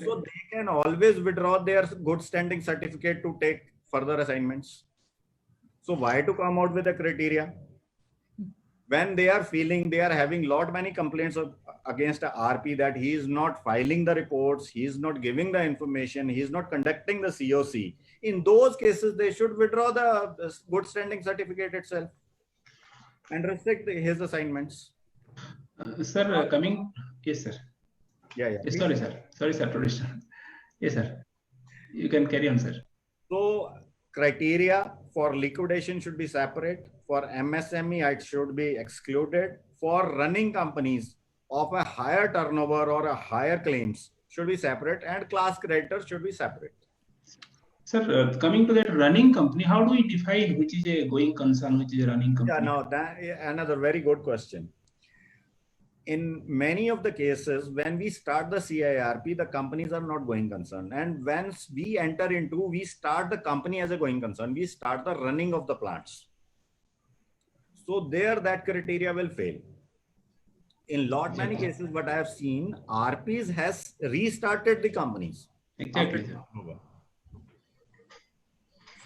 So they can always withdraw their good standing certificate to take further assignments. So why to come out with a criteria? When they are feeling they are having lot many complaints against a RP that he is not filing the reports, he is not giving the information, he is not conducting the COC. In those cases, they should withdraw the good standing certificate itself and restrict his assignments. Sir, coming, yes, sir. Yeah. Yes, sorry, sir. Sorry, sir. Tradition. Yes, sir. You can carry on, sir. So criteria for liquidation should be separate. For MSME, it should be excluded. For running companies of a higher turnover or a higher claims should be separate, and class creditors should be separate. Sir, coming to that running company, how do we define which is a going concern, which is a running company? Yeah, no, that another very good question. In many of the cases, when we start the CIRP, the companies are not going concern. And once we enter into, we start the company as a going concern, we start the running of the plants. So there, that criteria will fail. In many cases, what I have seen, RPs has restarted the companies. Exactly.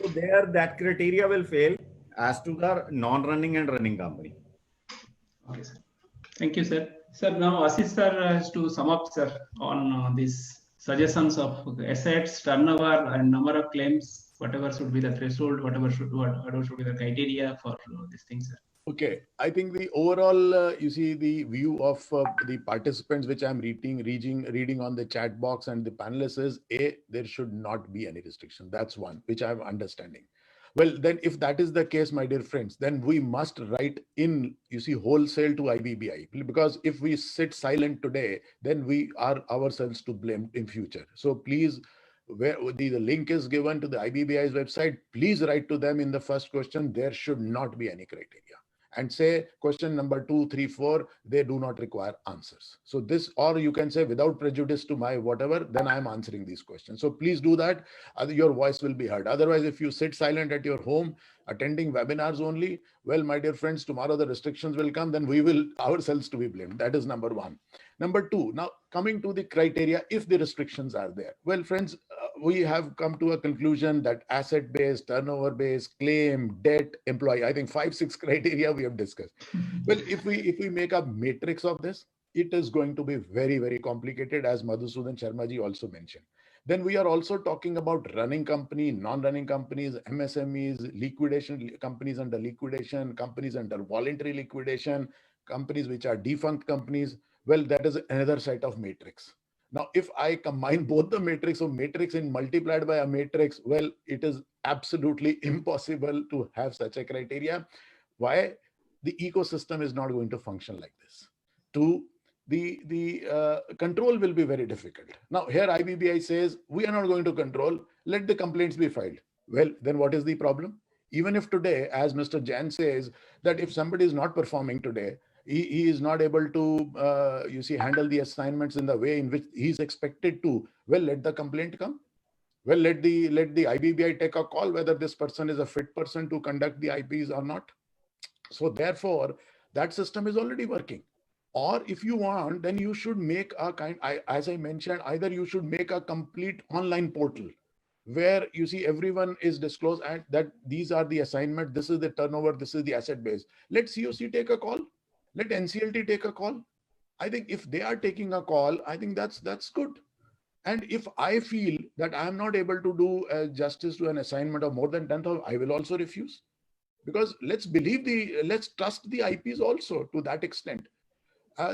So there that criteria will fail as to the non-running and running company. Okay, sir. Thank you, sir. Sir, now Ashish sir has to sum up, sir, on these suggestions of assets, turnover, and number of claims. Whatever should be the threshold, whatever should be the criteria for these things, sir. Okay, I think the overall, you see the view of the participants, which I'm reading on the chat box and the panelists is there should not be any restriction. That's one, which I'm understanding. Well, then if that is the case, my dear friends, then we must write in, you see, wholesale to IBBI, because if we sit silent today, then we are ourselves to blame in future. So please, where the link is given to the IBBI's website, please write to them in the first question, there should not be any criteria. And say question number 2, 3, 4, they do not require answers. So this, or you can say without prejudice to my whatever, then I'm answering these questions. So please do that. Your voice will be heard. Otherwise, if you sit silent at your home, attending webinars only, well, my dear friends, tomorrow the restrictions will come, then we will ourselves to be blamed. That is number 1. Number 2, now coming to the criteria, if the restrictions are there. Well, friends, we have come to a conclusion that asset-based, turnover-based, claim, debt, employee, I think 5, 6 criteria we have discussed. Well, if we make a matrix of this, it is going to be very, very complicated, as Madhusudan Sharma ji also mentioned. Then we are also talking about running company, non-running companies, MSMEs, liquidation companies under liquidation, companies under voluntary liquidation, companies which are defunct companies. Well, that is another set of matrix. Now, if I combine both the matrix, so matrix and multiplied by a matrix, well, it is absolutely impossible to have such a criteria. Why? The ecosystem is not going to function like this. 2, the control will be very difficult. Now, here IBBI says, we are not going to control, let the complaints be filed. Well, then what is the problem? Even if today, as Mr. Jain says, that if somebody is not performing today, he is not able to, you see, handle the assignments in the way in which he is expected to, well, let the complaint come. Well, let the IBBI take a call whether this person is a fit person to conduct the IPs or not. So therefore, that system is already working. Or if you want, then you should make a as I mentioned, either you should make a complete online portal where you see everyone is disclosed and that these are the assignment, this is the turnover, this is the asset base. Let COC take a call. Let NCLT take a call. I think if they are taking a call, I think that's good. And if I feel that I'm not able to do justice to an assignment of more than 10,000, I will also refuse. Because let's trust the IPs also to that extent.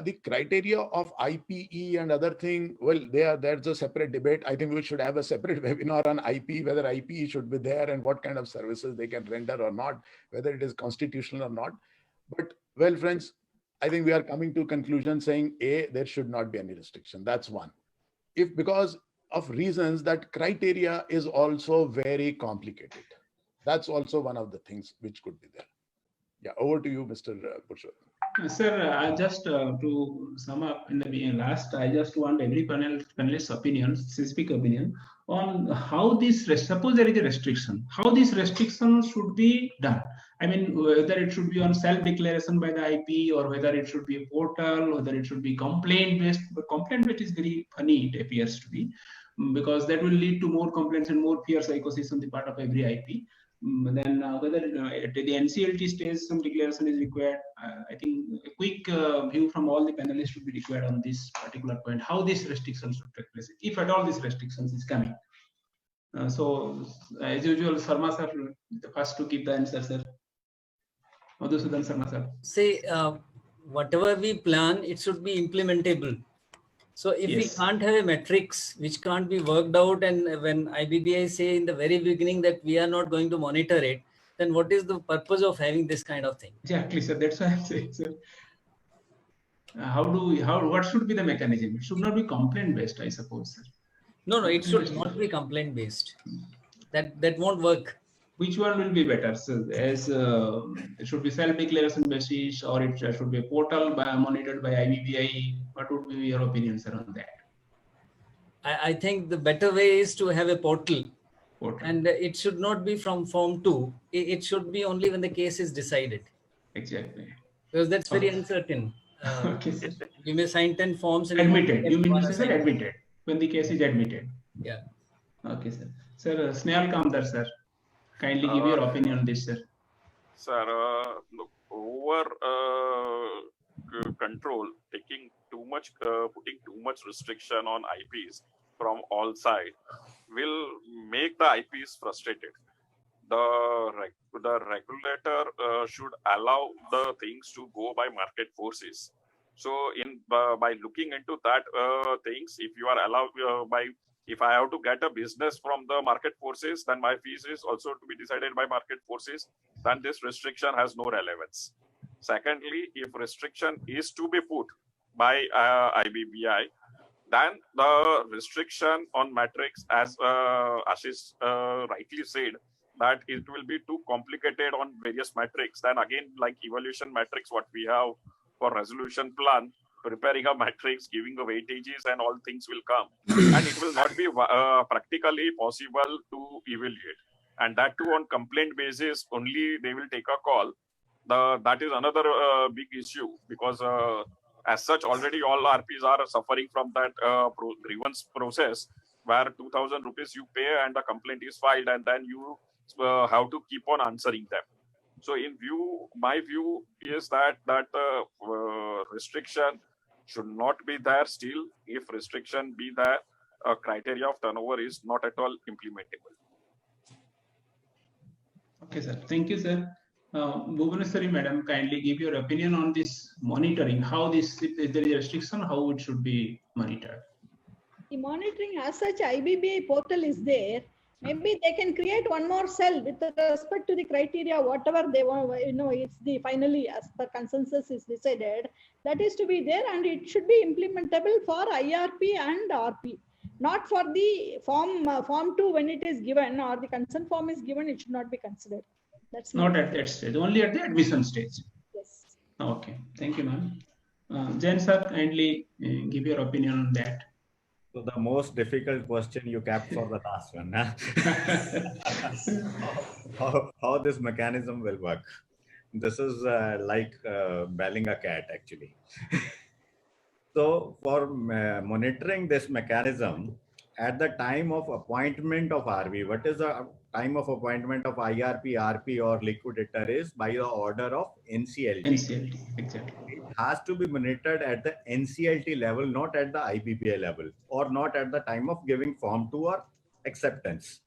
The criteria of IPE and other thing, well, there's a separate debate. I think we should have a separate webinar on IP, whether IPE should be there and what kind of services they can render or not, whether it is constitutional or not. But well, friends, I think we are coming to a conclusion saying, there should not be any restriction. That's one. If because of reasons that criteria is also very complicated. That's also one of the things which could be there. Yeah, over to you, Mr. Purushottam. Sir, just to sum up in the last, I just want every panelist's opinion, specific opinion on how this, suppose there is a restriction, how this restriction should be done. I mean, whether it should be on self-declaration by the IP or whether it should be a portal, whether it should be complaint-based. But complaint-based is very funny, it appears to be, because that will lead to more complaints and more fear psychosis on the part of every IP. Then whether at the NCLT stage some declaration is required, I think a quick view from all the panelists should be required on this particular point, how these restrictions should take place, if at all these restrictions is coming. So as usual, Sharma sir, the first to give the answer, sir. Madhusudan Sharma sir. Say, whatever we plan, it should be implementable. So if we can't have a matrix which can't be worked out, and when IBBI say in the very beginning that we are not going to monitor it, then what is the purpose of having this kind of thing? Exactly, sir. That's why I'm saying, sir. What should be the mechanism? It should not be complaint based, I suppose, sir. No, it should not be complaint based. That won't work. Which one will be better? So as it should be self-declaration basis, or it should be a portal monitored by IBBI. What would be your opinion, sir, on that? I think the better way is to have a portal. And it should not be from Form 2. It should be only when the case is decided. Exactly. Because that's very uncertain. Okay, sir. We may sign 10 forms and admitted. You mean to say admitted when the case is admitted? Yeah. Okay, sir. Sir, Snehal Kamdar, sir. Kindly give your opinion on this, sir. Sir, look, over control, taking too much, putting too much restriction on IPs from all sides will make the IPs frustrated. The regulator should allow the things to go by market forces. So, in by looking into that things, if you are allowed if I have to get a business from the market forces, then my fees is also to be decided by market forces. Then this restriction has no relevance. Secondly, if restriction is to be put by IBBI, then the restriction on matrix, as Ashish rightly said, that it will be too complicated on various metrics. Then again, like evaluation matrix, what we have for resolution plan, preparing a matrix, giving the weightages and all things will come. And it will not be practically possible to evaluate. And that too on complaint basis, only they will take a call. That is another big issue, because as such, already all RPs are suffering from that grievance process, where 2,000 rupees you pay and the complaint is filed, and then you have to keep on answering them. So, my view is that restriction should not be there. Still, if restriction be there, criteria of turnover is not at all implementable. Okay, sir. Thank you, sir. Bhubaneswari madam, kindly give your opinion on this monitoring. How this, if there is a restriction, how it should be monitored? The monitoring as such, IBBI portal is there. Maybe they can create one more cell with respect to the criteria, whatever they want, it's the finally as per consensus is decided, that is to be there, and it should be implementable for IRP and RP. Not for the form 2 when it is given or the consent form is given, it should not be considered. That's not at that stage, only at the admission stage. Yes. Okay, thank you, ma'am. Jain sir, kindly give your opinion on that. So the most difficult question you kept for the last one. Huh? how this mechanism will work. This is like belling a cat, actually. So for monitoring this mechanism, at the time of appointment of RV, what is the time of appointment of IRP, RP or liquidator is by the order of NCLT. NCLT, exactly. It has to be monitored at the NCLT level, not at the IBBI level, or not at the time of giving form 2 or acceptance.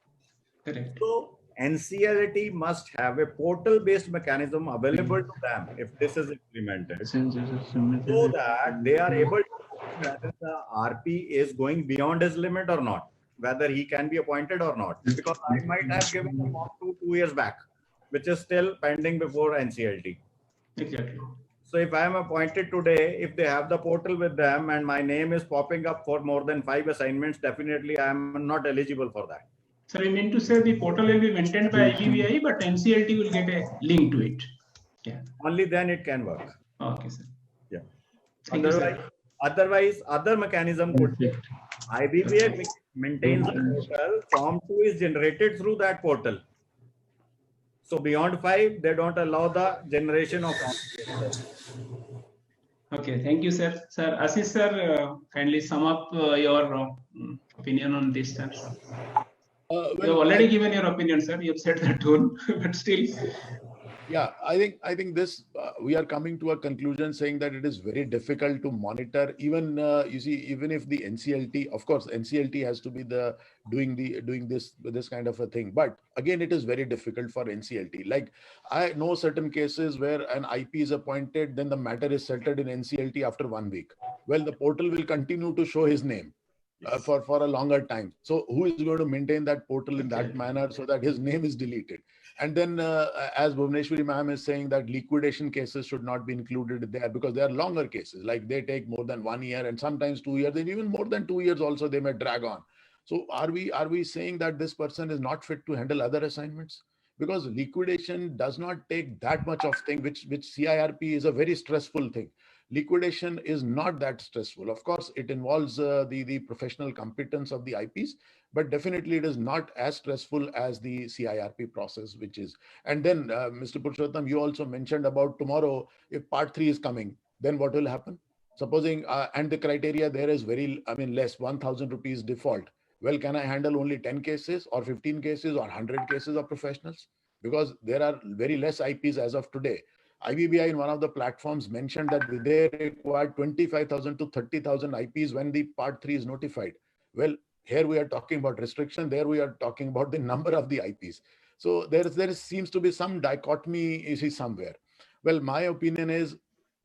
Correct. So NCLT must have a portal-based mechanism available to them if this is implemented, so that they are able to know whether the RP is going beyond his limit or not, whether he can be appointed or not. Because I might have given the form 2 years back, which is still pending before NCLT. Exactly. So if I am appointed today, if they have the portal with them and my name is popping up for more than 5 assignments, definitely I am not eligible for that. So we mean to say the portal will be maintained by IBBI, but NCLT will get a link to it. Yeah. Only then it can work. Okay, sir. Yeah. Otherwise, other mechanism could be IBBI maintains the portal. Form 2 is generated through that portal. So beyond 5, they don't allow the generation of form. Okay, thank you, sir. Sir, Ashish sir, kindly sum up your opinion on this, sir. You have already given your opinion, sir. You have set the tone, but still. Yeah, I think this we are coming to a conclusion saying that it is very difficult to monitor. Even you see, even if the NCLT, of course, NCLT has to be doing this kind of a thing. But again, it is very difficult for NCLT. Like I know certain cases where an IP is appointed, then the matter is settled in NCLT after 1 week. Well, the portal will continue to show his name. For a longer time. So who is going to maintain that portal in that manner so that his name is deleted? And then as Bhubaneswari ma'am is saying that liquidation cases should not be included there because they are longer cases, like they take more than 1 year and sometimes 2 years, and even more than 2 years also they may drag on. So are we saying that this person is not fit to handle other assignments? Because liquidation does not take that much of thing, which CIRP is a very stressful thing. Liquidation is not that stressful. Of course, it involves the professional competence of the IPs, but definitely it is not as stressful as the CIRP process, which is. And then, Mr. Purushottam, you also mentioned about tomorrow, if part 3 is coming, then what will happen? Supposing, and the criteria there is very, less, 1,000 rupees default. Well, can I handle only 10 cases or 15 cases or 100 cases of professionals? Because there are very less IPs as of today. IBBI in one of the platforms mentioned that they require 25,000 to 30,000 IPs when the part 3 is notified. Well, here we are talking about restriction, there we are talking about the number of the IPs. So seems to be some dichotomy is somewhere. Well, my opinion is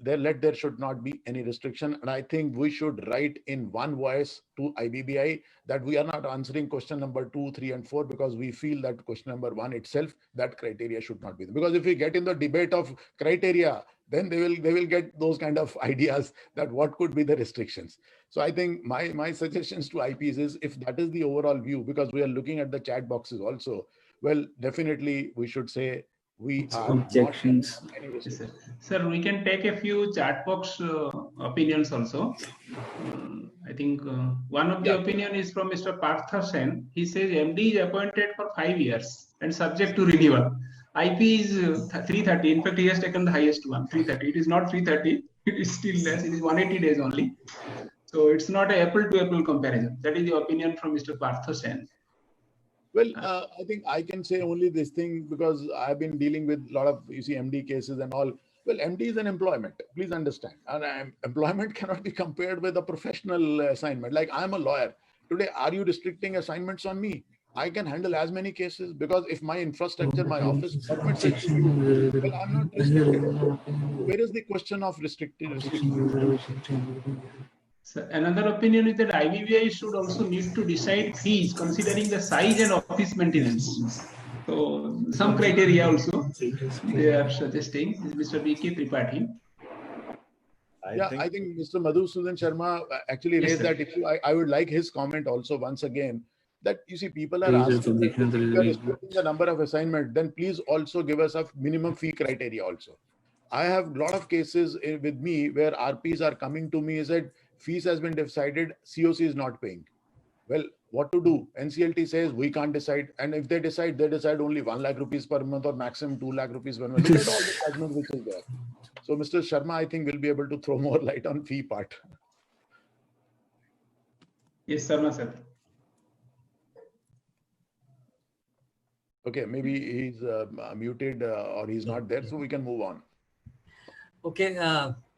there should not be any restriction. And I think we should write in one voice to IBBI that we are not answering question number 2, 3, and 4 because we feel that question number 1 itself, that criteria should not be there. Because if we get in the debate of criteria, then they will get those kind of ideas that what could be the restrictions. So I think my suggestions to IPs is, if that is the overall view, because we are looking at the chat boxes also, well, definitely we should say we are Objections. not any Yes, restriction. sir, we can take a few chat box opinions also. I think one of the Yeah. opinion is from Mr. Partha Sen. He says MD is appointed for 5 years and subject to renewal. IP is 330. In fact, he has taken the highest one, 330. It is not 330. It is still less. It is 180 days only. So it's not an apple to apple comparison. That is the opinion from Mr. Partha Sen. Well, I think I can say only this thing because I've been dealing with a lot of, MD cases and all. Well, MD is an employment, please understand. And employment cannot be compared with a professional assignment. Like, I'm a lawyer. Today, are you restricting assignments on me? I can handle as many cases because if my infrastructure, my office permits it to you, well, I'm not restricted. Where is the question of restricting? So another opinion is that IBBI should also need to decide fees considering the size and office maintenance. So some criteria also they are suggesting. Mr. B.K. Tripathi. I think Mr. Madhusudan Sharma actually Yes, raised sir. that issue. I would like his comment also once again, that people are asking that if you are restricting the number of assignments, then please also give us a minimum fee criteria also. I have a lot of cases with me where RPs are coming to me, is that fees has been decided, COC is not paying. Well, what to do? NCLT says we can't decide. And if they decide only 1 lakh rupees per month or maximum 2 lakh rupees per month. Look at all the judgment which is there. So Mr. Sharma, I think, will be able to throw more light on fee part. Yes, Sharma sir. Okay, maybe he's muted or he's not there, so we can move on. Okay,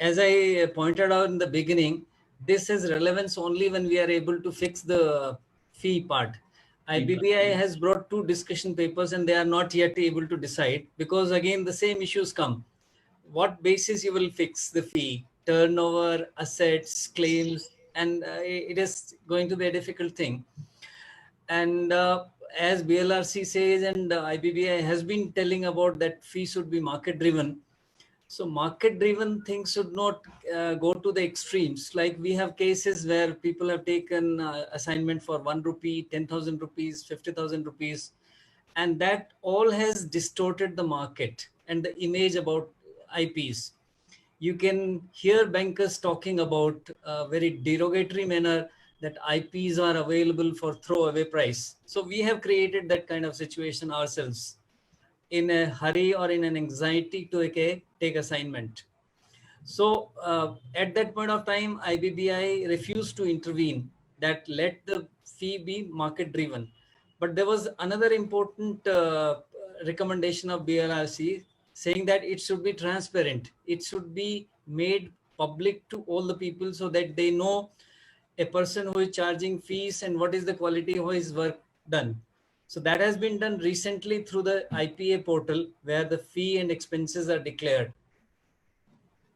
as I pointed out in the beginning, this has relevance only when we are able to fix the fee part. IBBI has brought 2 discussion papers and they are not yet able to decide because again the same issues come. What basis you will fix the fee, turnover, assets, claims, and it is going to be a difficult thing. And as BLRC says and IBBI has been telling about that fee should be market driven. So market-driven things should not go to the extremes. Like we have cases where people have taken assignment for 1 rupee, 10,000 rupees, 50,000 rupees, and that all has distorted the market and the image about IPs. You can hear bankers talking about a very derogatory manner that IPs are available for throwaway price. So we have created that kind of situation ourselves, in a hurry or in an anxiety to take assignment. So at that point of time, IBBI refused to intervene, that let the fee be market driven. But there was another important recommendation of BLRC saying that it should be transparent. It should be made public to all the people so that they know a person who is charging fees and what is the quality of his work done. So that has been done recently through the IPA portal where the fee and expenses are declared.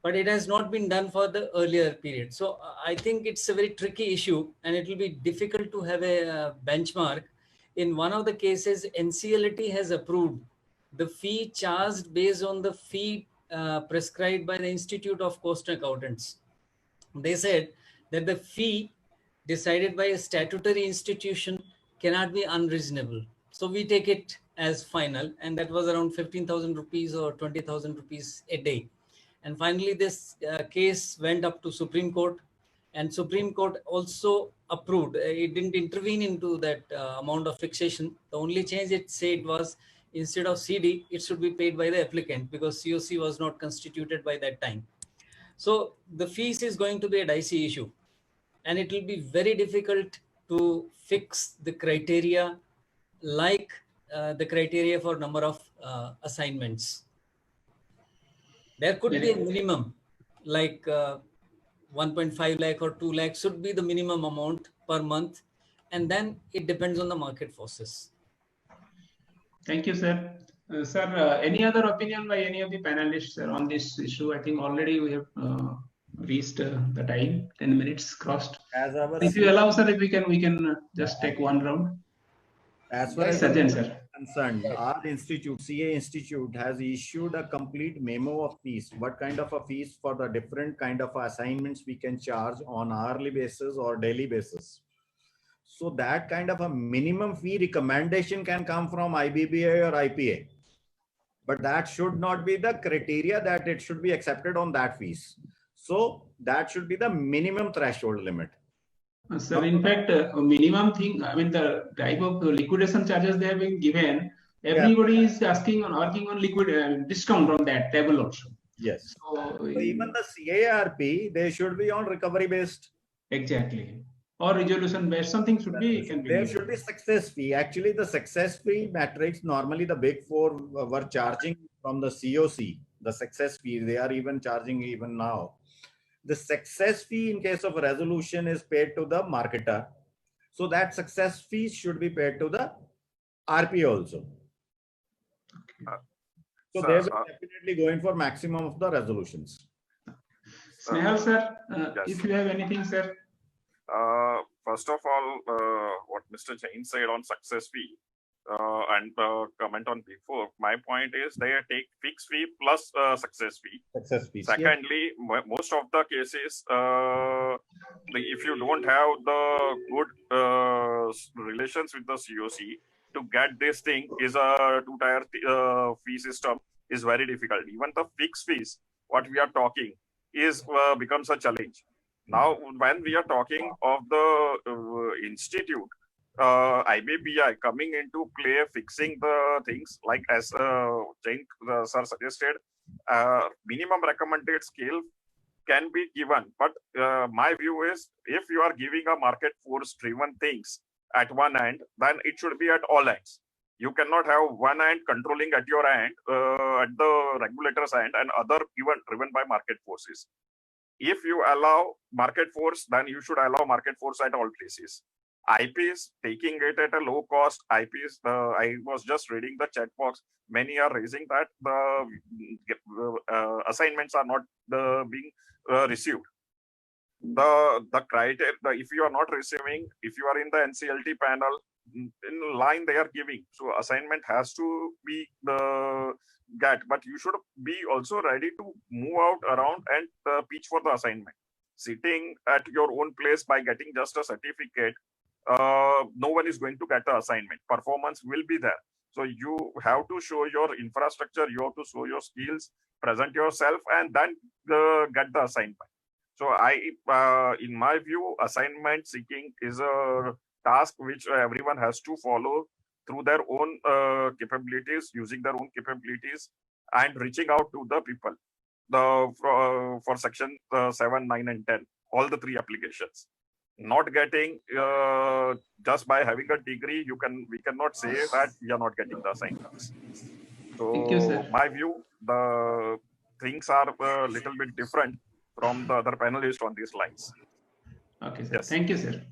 But it has not been done for the earlier period. So I think it's a very tricky issue and it will be difficult to have a benchmark. In one of the cases, NCLT has approved the fee charged based on the fee prescribed by the Institute of Cost Accountants. They said that the fee decided by a statutory institution cannot be unreasonable. So we take it as final, and that was around 15,000 rupees or 20,000 rupees a day. And finally, this case went up to Supreme Court, and Supreme Court also approved. It didn't intervene into that amount of fixation. The only change it said was instead of CD, it should be paid by the applicant because COC was not constituted by that time. So the fees is going to be a dicey issue, and it will be very difficult to fix the criteria like the criteria for number of assignments. There could be a minimum like 1.5 lakh or 2 lakh should be the minimum amount per month. And then it depends on the market forces. Thank you, sir. Sir, any other opinion by any of the panelists on this issue? I think already we have reached the time, 10 minutes crossed. As our If you allow, sir, if we can just take one round. As far as Sajjan, sir. concerned, our institute, CA Institute, has issued a complete memo of fees. What kind of a fees for the different kind of assignments we can charge on hourly basis or daily basis. So that kind of a minimum fee recommendation can come from IBBI or IPA. But that should not be the criteria that it should be accepted on that fees. So that should be the minimum threshold limit. Sir, in fact, minimum thing, I mean, the type of liquidation charges they have been given, everybody is asking on working on liquid discount on that table also. Yes. So Even the CARP, they should be on recovery based. Exactly. Or resolution based, something should be. There should be success fee. Actually, the success fee matrix, normally the big four were charging from the COC, the success fee. They are even charging even now. The success fee in case of resolution is paid to the marketer. So that success fee should be paid to the RP also. So they will definitely going for maximum of the resolutions. Snehal, sir, Yes. if you have anything, sir. First of all, what Mr. Jain said on success fee and comment on before, my point is they take fixed fee plus success fee. Success fee. Secondly, most of the cases, if you don't have the good relations with the COC, to get this thing is a two-tier fee system is very difficult. Even the fixed fees, what we are talking, is becomes a challenge. Now, when we are talking of the institute, IBBI coming into play, fixing the things like as Jain sir suggested, minimum recommended scale can be given. But my view is, if you are giving a market force driven things at one end, then it should be at all ends. You cannot have one end controlling at your end, at the regulator's end, and other even driven by market forces. If you allow market force, then you should allow market force at all places. IPs, taking it at a low cost, IPs, I was just reading the chat box. Many are raising that the assignments are not being received. The criteria, if you are not receiving, if you are in the NCLT panel, in line they are giving. So assignment has to be get, but you should be also ready to move out around and pitch for the assignment. Sitting at your own place by getting just a certificate, no one is going to get the assignment. Performance will be there. So you have to show your infrastructure, you have to show your skills, present yourself, and then get the assignment. So in my view, assignment seeking is a task which everyone has to follow through their own capabilities, using their own capabilities, and reaching out to the people. For section 7, 9, and 10, all the 3 applications. Not getting just by having a degree, we cannot say that we are not getting the assignments. So Thank you, sir. my view, the things are a little bit different from the other panelists on these lines. Okay, sir. Yes. Thank you, sir.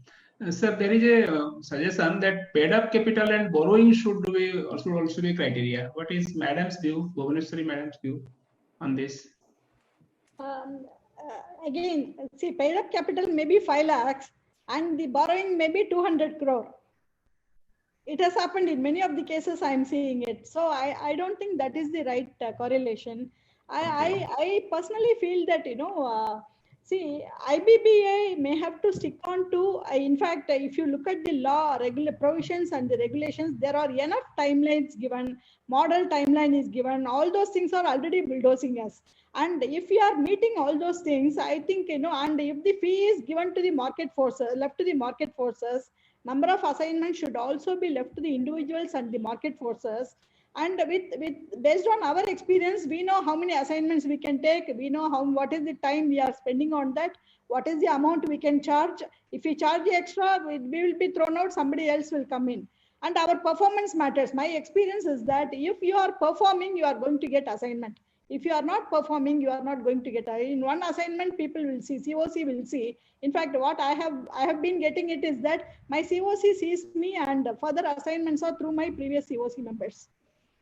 Sir, there is a suggestion that paid up capital and borrowing should also be criteria. What is Madam's view, Bhuvaneshwari Madam's view on this? Again, see, paid up capital may be 5 lakhs and the borrowing may be 200 crore. It has happened in many of the cases. I am seeing it. So I don't think that is the right correlation. I personally feel that, see, IBBI may have to stick on to, in fact, if you look at the law, regular provisions and the regulations, there are enough timelines given, model timeline is given, all those things are already bulldozing us. And if you are meeting all those things, I think, and if the fee is given to the market forces, left to the market forces, number of assignments should also be left to the individuals and the market forces. And based on our experience, we know how many assignments we can take. We know what is the time we are spending on that. What is the amount we can charge? If we charge the extra, we will be thrown out. Somebody else will come in. And our performance matters. My experience is that if you are performing, you are going to get assignment. If you are not performing, you are not going to get. In one assignment, people will see, COC will see. In fact, what I have been getting it is that my COC sees me, and further assignments are through my previous COC members.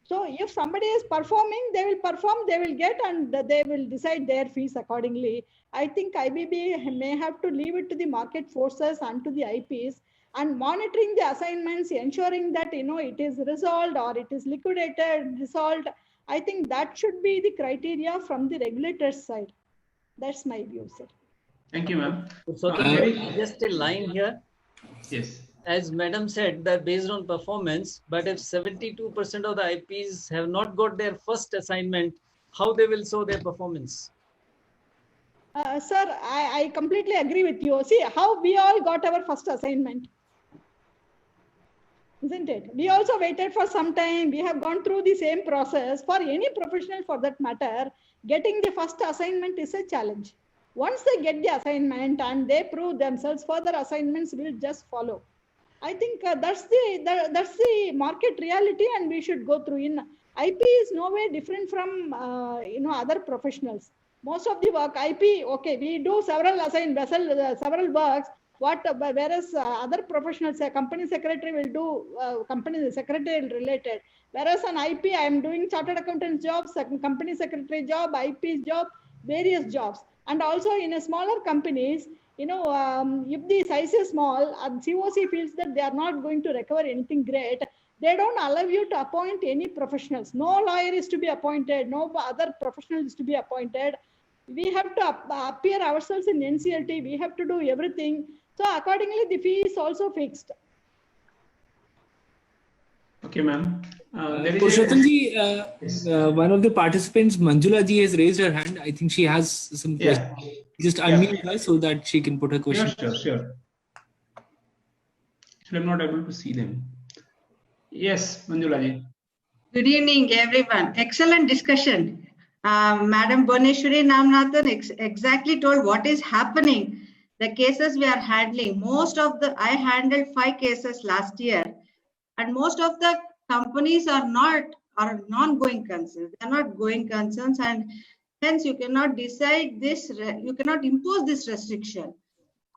So if somebody is performing, they will perform, they will get, and they will decide their fees accordingly. I think IBB may have to leave it to the market forces and to the IPs, and monitoring the assignments, ensuring that it is resolved or it is liquidated, resolved. I think that should be the criteria from the regulator's side. That's my view, sir. Thank you, ma'am. So just a line here. Yes. As Madam said, that based on performance, but if 72% of the IPs have not got their first assignment, how they will show their performance? Sir, I completely agree with you. See how we all got our first assignment, isn't it? We also waited for some time. We have gone through the same process. For any professional, for that matter, getting the first assignment is a challenge. Once they get the assignment and they prove themselves, further assignments will just follow. I think that's the market reality, and we should go through. In IP is no way different from other professionals. Most of the work IP, okay, we do several several works. Whereas other professionals, a company secretary will do company secretary related. Whereas on IP, I am doing chartered accountant jobs, company secretary job, IP job, various jobs, and also in a smaller companies. If the size is small, COC feels that they are not going to recover anything great, they don't allow you to appoint any professionals. No lawyer is to be appointed, no other professional is to be appointed. We have to appear ourselves in NCLT, we have to do everything. So accordingly, the fee is also fixed. Okay, ma'am. Purushottam ji, one of the participants, Manjula ji, has raised her hand. I think she has some questions. Just unmute her so that she can put her question. Sure. I'm not able to see them. Yes, Manjula ji. Good evening, everyone. Excellent discussion. Madam Bhuneshwari Namanathan exactly told what is happening. The cases we are handling, I handled 5 cases last year, and most of the companies are non-going concerns. They are not going concerns, and hence you cannot decide this, you cannot impose this restriction.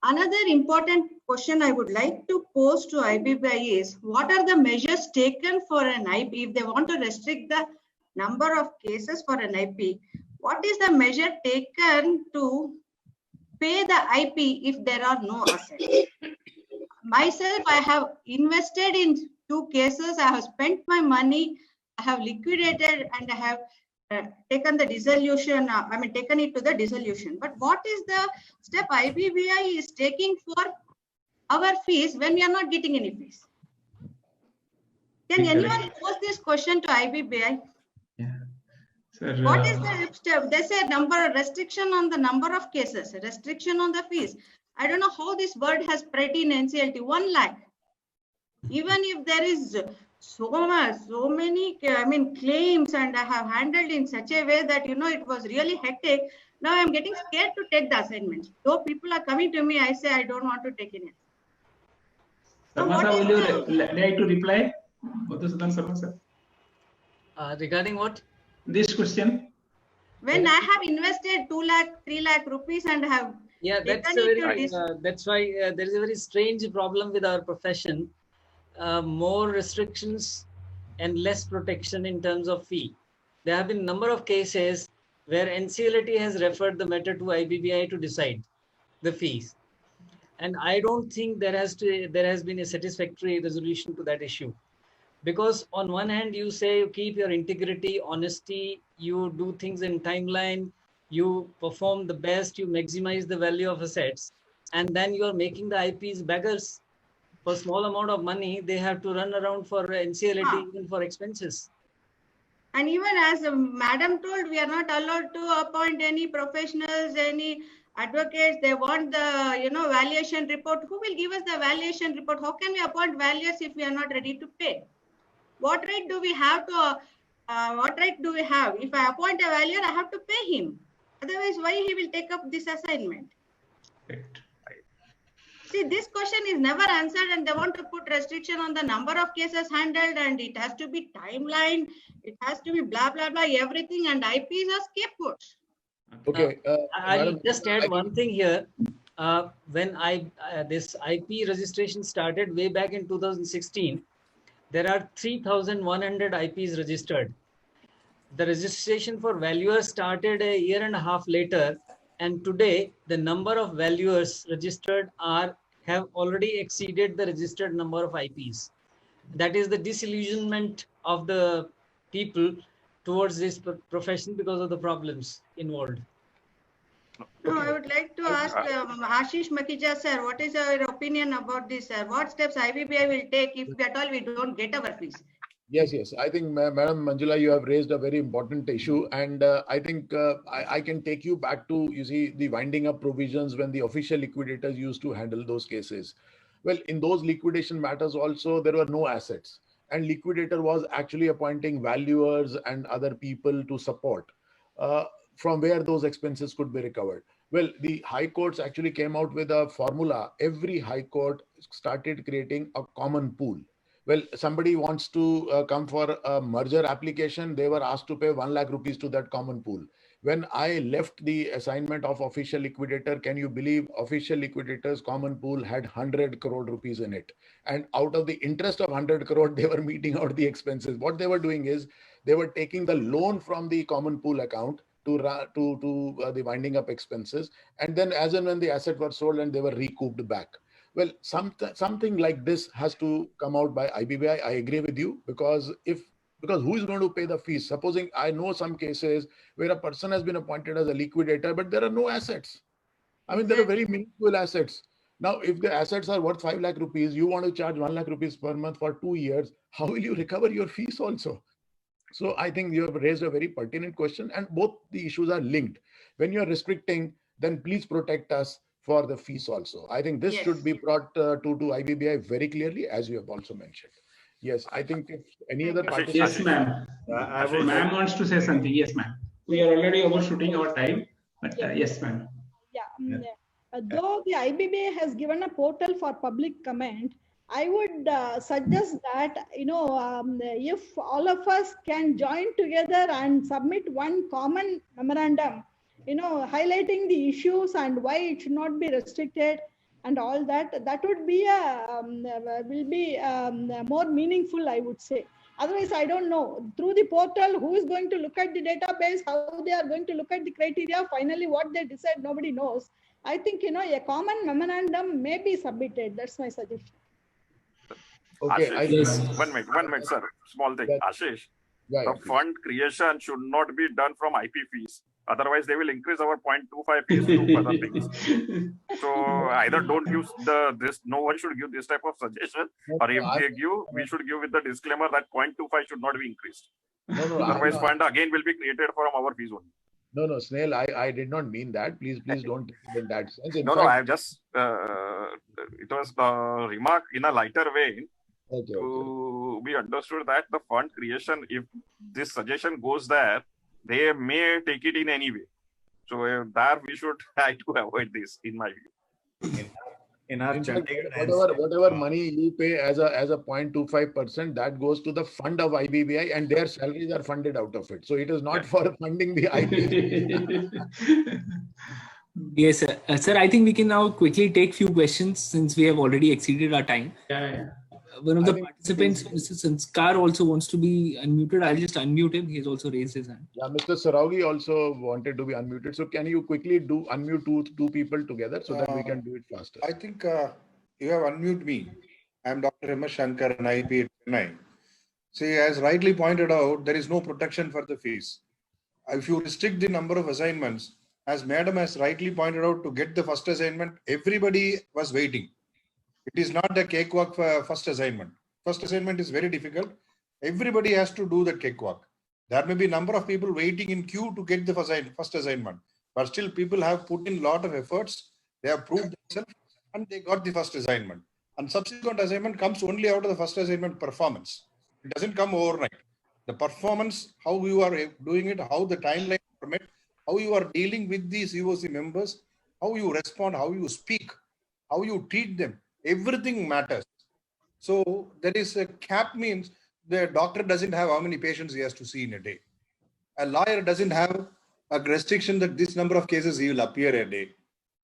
Another important question I would like to pose to IBBI is, what are the measures taken for an IP? If they want to restrict the number of cases for an IP, what is the measure taken to pay the IP if there are no assets? Myself, I have invested in 2 cases. I have spent my money, I have liquidated, and I have taken the dissolution, taken it to the dissolution. But what is the step IBBI is taking for our fees when we are not getting any fees? Can anyone pose this question to IBBI? Yeah. Sir, what is the step? They say restriction on the number of cases, restriction on the fees. I don't know how this word has spread in NCLT. 1 lakh. Even if there is so many claims, and I have handled in such a way that it was really hectic. Now I'm getting scared to take the assignments. Though people are coming to me, I say I don't want to take any. Samantha, will you like to reply? Regarding what? This question. When I have invested 2 lakh, 3 lakh rupees and have that's why there is a very strange problem with our profession. More restrictions and less protection in terms of fee. There have been a number of cases where NCLT has referred the matter to IBBI to decide the fees, and I don't think there has been a satisfactory resolution to that issue, because on one hand you say you keep your integrity, honesty, you do things in timeline, you perform the best, you maximize the value of assets, and then you are making the IPs beggars. For small amount of money, they have to run around for NCLT even for expenses. And even as Madam told, we are not allowed to appoint any professionals, any advocates. They want the valuation report. Who will give us the valuation report? How can we appoint valuers if we are not ready to pay? What right do we have to, what right do we have? If I appoint a valuer, I have to pay him. Otherwise, why he will take up this assignment? Correct. See, this question is never answered, and they want to put restriction on the number of cases handled, and it has to be timeline, it has to be blah, blah, blah, everything, and IPs are scapegoats. Okay. I'll Madam, just add I one thing here. When this IP registration started way back in 2016, there are 3,100 IPs registered. The registration for valuers started a year and a half later, and today the number of valuers registered have already exceeded the registered number of IPs. That is the disillusionment of the people towards this profession because of the problems involved. No, I would like to ask Ashish Makhija, sir, what is your opinion about this, sir? What steps IBBI will take if at all we don't get our fees? Yes, yes. I think, Madam Manjula, you have raised a very important issue. And I think I can take you back to, you see, the winding up provisions when the official liquidators used to handle those cases. Well, in those liquidation matters also, there were no assets. And liquidator was actually appointing valuers and other people to support from where those expenses could be recovered. Well, the high courts actually came out with a formula. Every high court started creating a common pool. Well, somebody wants to come for a merger application, they were asked to pay 1 lakh rupees to that common pool. When I left the assignment of official liquidator, can you believe official liquidator's common pool had 100 crore rupees in it? And out of the interest of 100 crore, they were meeting out the expenses. What they were doing is they were taking the loan from the common pool account to the winding up expenses. And then as and when the assets were sold and they were recouped back. Well, something like this has to come out by IBBI. I agree with you, because who is going to pay the fees? Supposing I know some cases where a person has been appointed as a liquidator, but there are no assets. I mean, there are very minuscule assets. Now, if the assets are worth 5 lakh rupees, you want to charge 1 lakh rupees per month for 2 years. How will you recover your fees also? So I think you have raised a very pertinent question, and both the issues are linked. When you are restricting, then please protect us for the fees also. I think this should be brought to IBBI very clearly, as you have also mentioned. Yes, I think if any other participant. Yes, ma'am. Ma'am wants to say something. Yes, ma'am. We are already overshooting our time, but yes, ma'am. Yeah. Though the IBBI has given a portal for public comment, I would suggest that, if all of us can join together and submit one common memorandum, highlighting the issues and why it should not be restricted and all that, that would be more meaningful, I would say. Otherwise, I don't know. Through the portal, who is going to look at the database, how they are going to look at the criteria, finally what they decide, nobody knows. I think, a common memorandum may be submitted. That's my suggestion. Okay, Ashish, one minute, sir. Small thing. Ashish, the fund creation should not be done from IP fees. Otherwise, they will increase our 0.25 fees to other things. So either don't use this. No one should give this type of suggestion, or if they give, we should give with the disclaimer that 0.25 should not be increased. Otherwise, fund again will be created from our fees only. No, Snail, I did not mean that. Please don't take it in that sense. No, I have just, it was the remark in a lighter way. To be understood that the fund creation, if this suggestion goes there, they may take it in any way. So there we should try to avoid this, in my view. In our whatever money you pay as a 0.25%, that goes to the fund of IBBI, and their salaries are funded out of it. So it is not for funding the IBBI. Yes, sir. Sir, I think we can now quickly take few questions since we have already exceeded our time. One of the participants, Mr. Sanskar, also wants to be unmuted. I'll just unmute him. He's also raised his hand. Yeah, Mr. Saraugi also wanted to be unmuted. So can you quickly unmute two people together so that we can do it faster? I think you have unmuted me. I'm Dr. M. Shankar, an IP at Chennai. See, as rightly pointed out, there is no protection for the fees. If you restrict the number of assignments, as Madam has rightly pointed out, to get the first assignment, everybody was waiting. It is not a cakewalk for first assignment. First assignment is very difficult. Everybody has to do that cakewalk. There may be a number of people waiting in queue to get the first assignment. But still, people have put in a lot of efforts. They have proved themselves and they got the first assignment. And subsequent assignment comes only out of the first assignment performance. It doesn't come overnight. The performance, how you are doing it, how the timeline are met, how you are dealing with these COC members, how you respond, how you speak, how you treat them, everything matters. So there is a cap means the doctor doesn't have how many patients he has to see in a day. A lawyer doesn't have a restriction that this number of cases he will appear a day.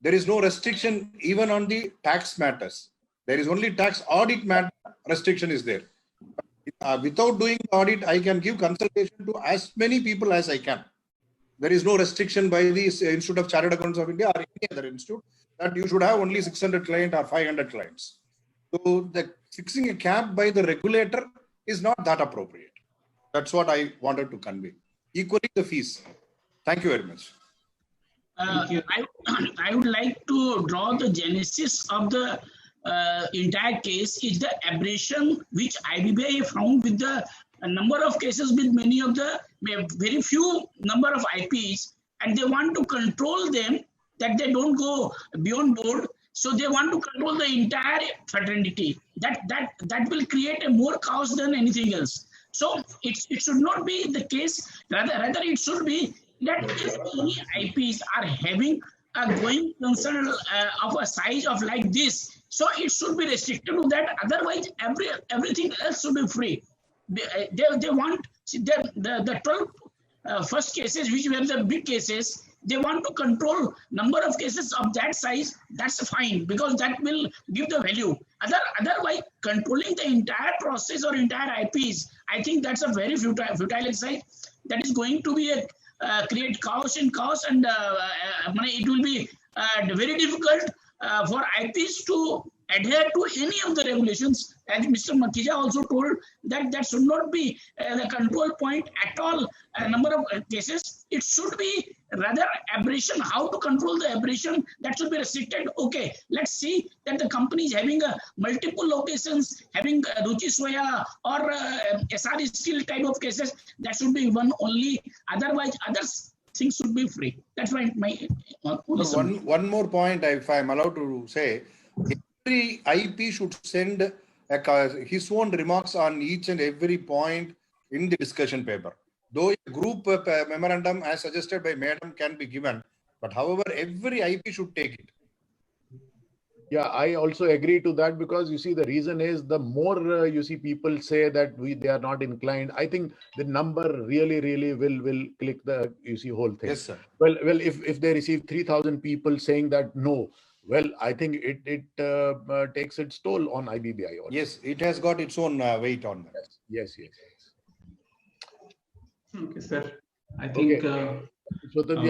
There is no restriction even on the tax matters. There is only tax audit matter restriction is there. Without doing the audit, I can give consultation to as many people as I can. There is no restriction by the Institute of Chartered Accountants of India or any other institute that you should have only 600 clients or 500 clients. So the fixing a cap by the regulator is not that appropriate. That's what I wanted to convey. Equally the fees. Thank you very much. I would like to draw the genesis of the entire case is the aberration which IBBI found with the number of cases with many of the very few number of IPs, and they want to control them that they don't go beyond board. So they want to control the entire fraternity. That will create a more chaos than anything else. So it should not be the case. Rather it should be that if any IPs are having a going concern of a size of like this, so it should be restricted to that. Otherwise, everything else should be free. They want the 12 first cases, which were the big cases. They want to control number of cases of that size. That's fine because that will give the value. Otherwise, controlling the entire process or entire IPs, I think that's a very futile exercise. That is going to be create chaos and it will be very difficult for IPs to adhere to any of the regulations. As Mr. Makhija also told that should not be the control point at all. A number of cases, it should be rather aberration. How to control the aberration, that should be restricted. Okay, let's see that the company is having multiple locations, having Ruchi Soya or SR Steel type of cases. That should be one only. Otherwise, others things should be free. That's why my one more point, if I'm allowed to say. Every IP should send his own remarks on each and every point in the discussion paper. Though a group memorandum as suggested by Madam can be given, but however, every IP should take it. Yeah, I also agree to that because you see the reason is the more you see people say that they are not inclined, I think the number really will click the whole thing. Yes, sir. Well, if they receive 3,000 people saying that no, well, I think it takes its toll on IBBI also. Yes, it has got its own weight on that. Yes. Okay, sir. I think I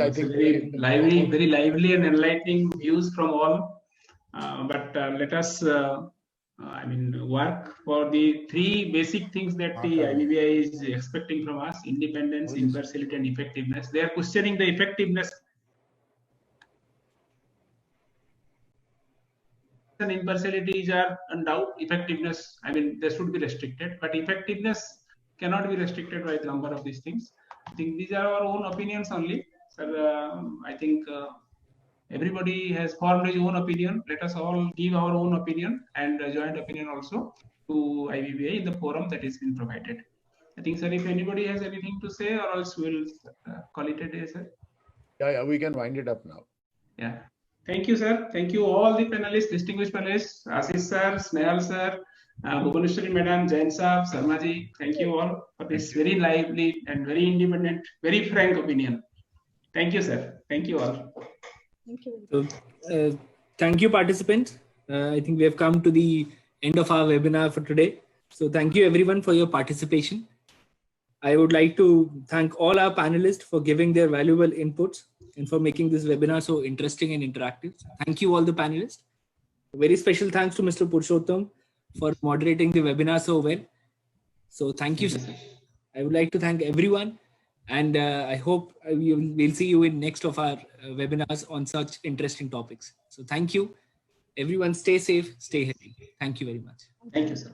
think very lively and enlightening views from all. But let us, work for the three basic things that the IBBI is expecting from us: independence, impartiality, and effectiveness. They are questioning the effectiveness. And impartialities are undoubted. Effectiveness, they should be restricted, but effectiveness cannot be restricted by the number of these things. I think these are our own opinions only. So I think everybody has formed his own opinion. Let us all give our own opinion and joint opinion also to IBBI in the forum that is been provided. I think, sir, if anybody has anything to say, or else we'll call it a day, sir. Yeah, we can wind it up now. Yeah. Thank you, sir. Thank you all the panelists, distinguished panelists, Ashish sir, Snehal sir, Bhuvaneshwari madam, Jain sir, Sharma ji. Thank you all for this very lively and very independent, very frank opinion. Thank you, sir. Thank you all. Thank you. So, thank you, participants. I think we have come to the end of our webinar for today. So thank you everyone for your participation. I would like to thank all our panelists for giving their valuable inputs and for making this webinar so interesting and interactive. Thank you all the panelists. A very special thanks to Mr. Purushottam for moderating the webinar so well. So thank you, sir. I would like to thank everyone, and I hope we'll see you in next of our webinars on such interesting topics. So thank you. Everyone stay safe, stay healthy. Thank you very much. Thank you, sir.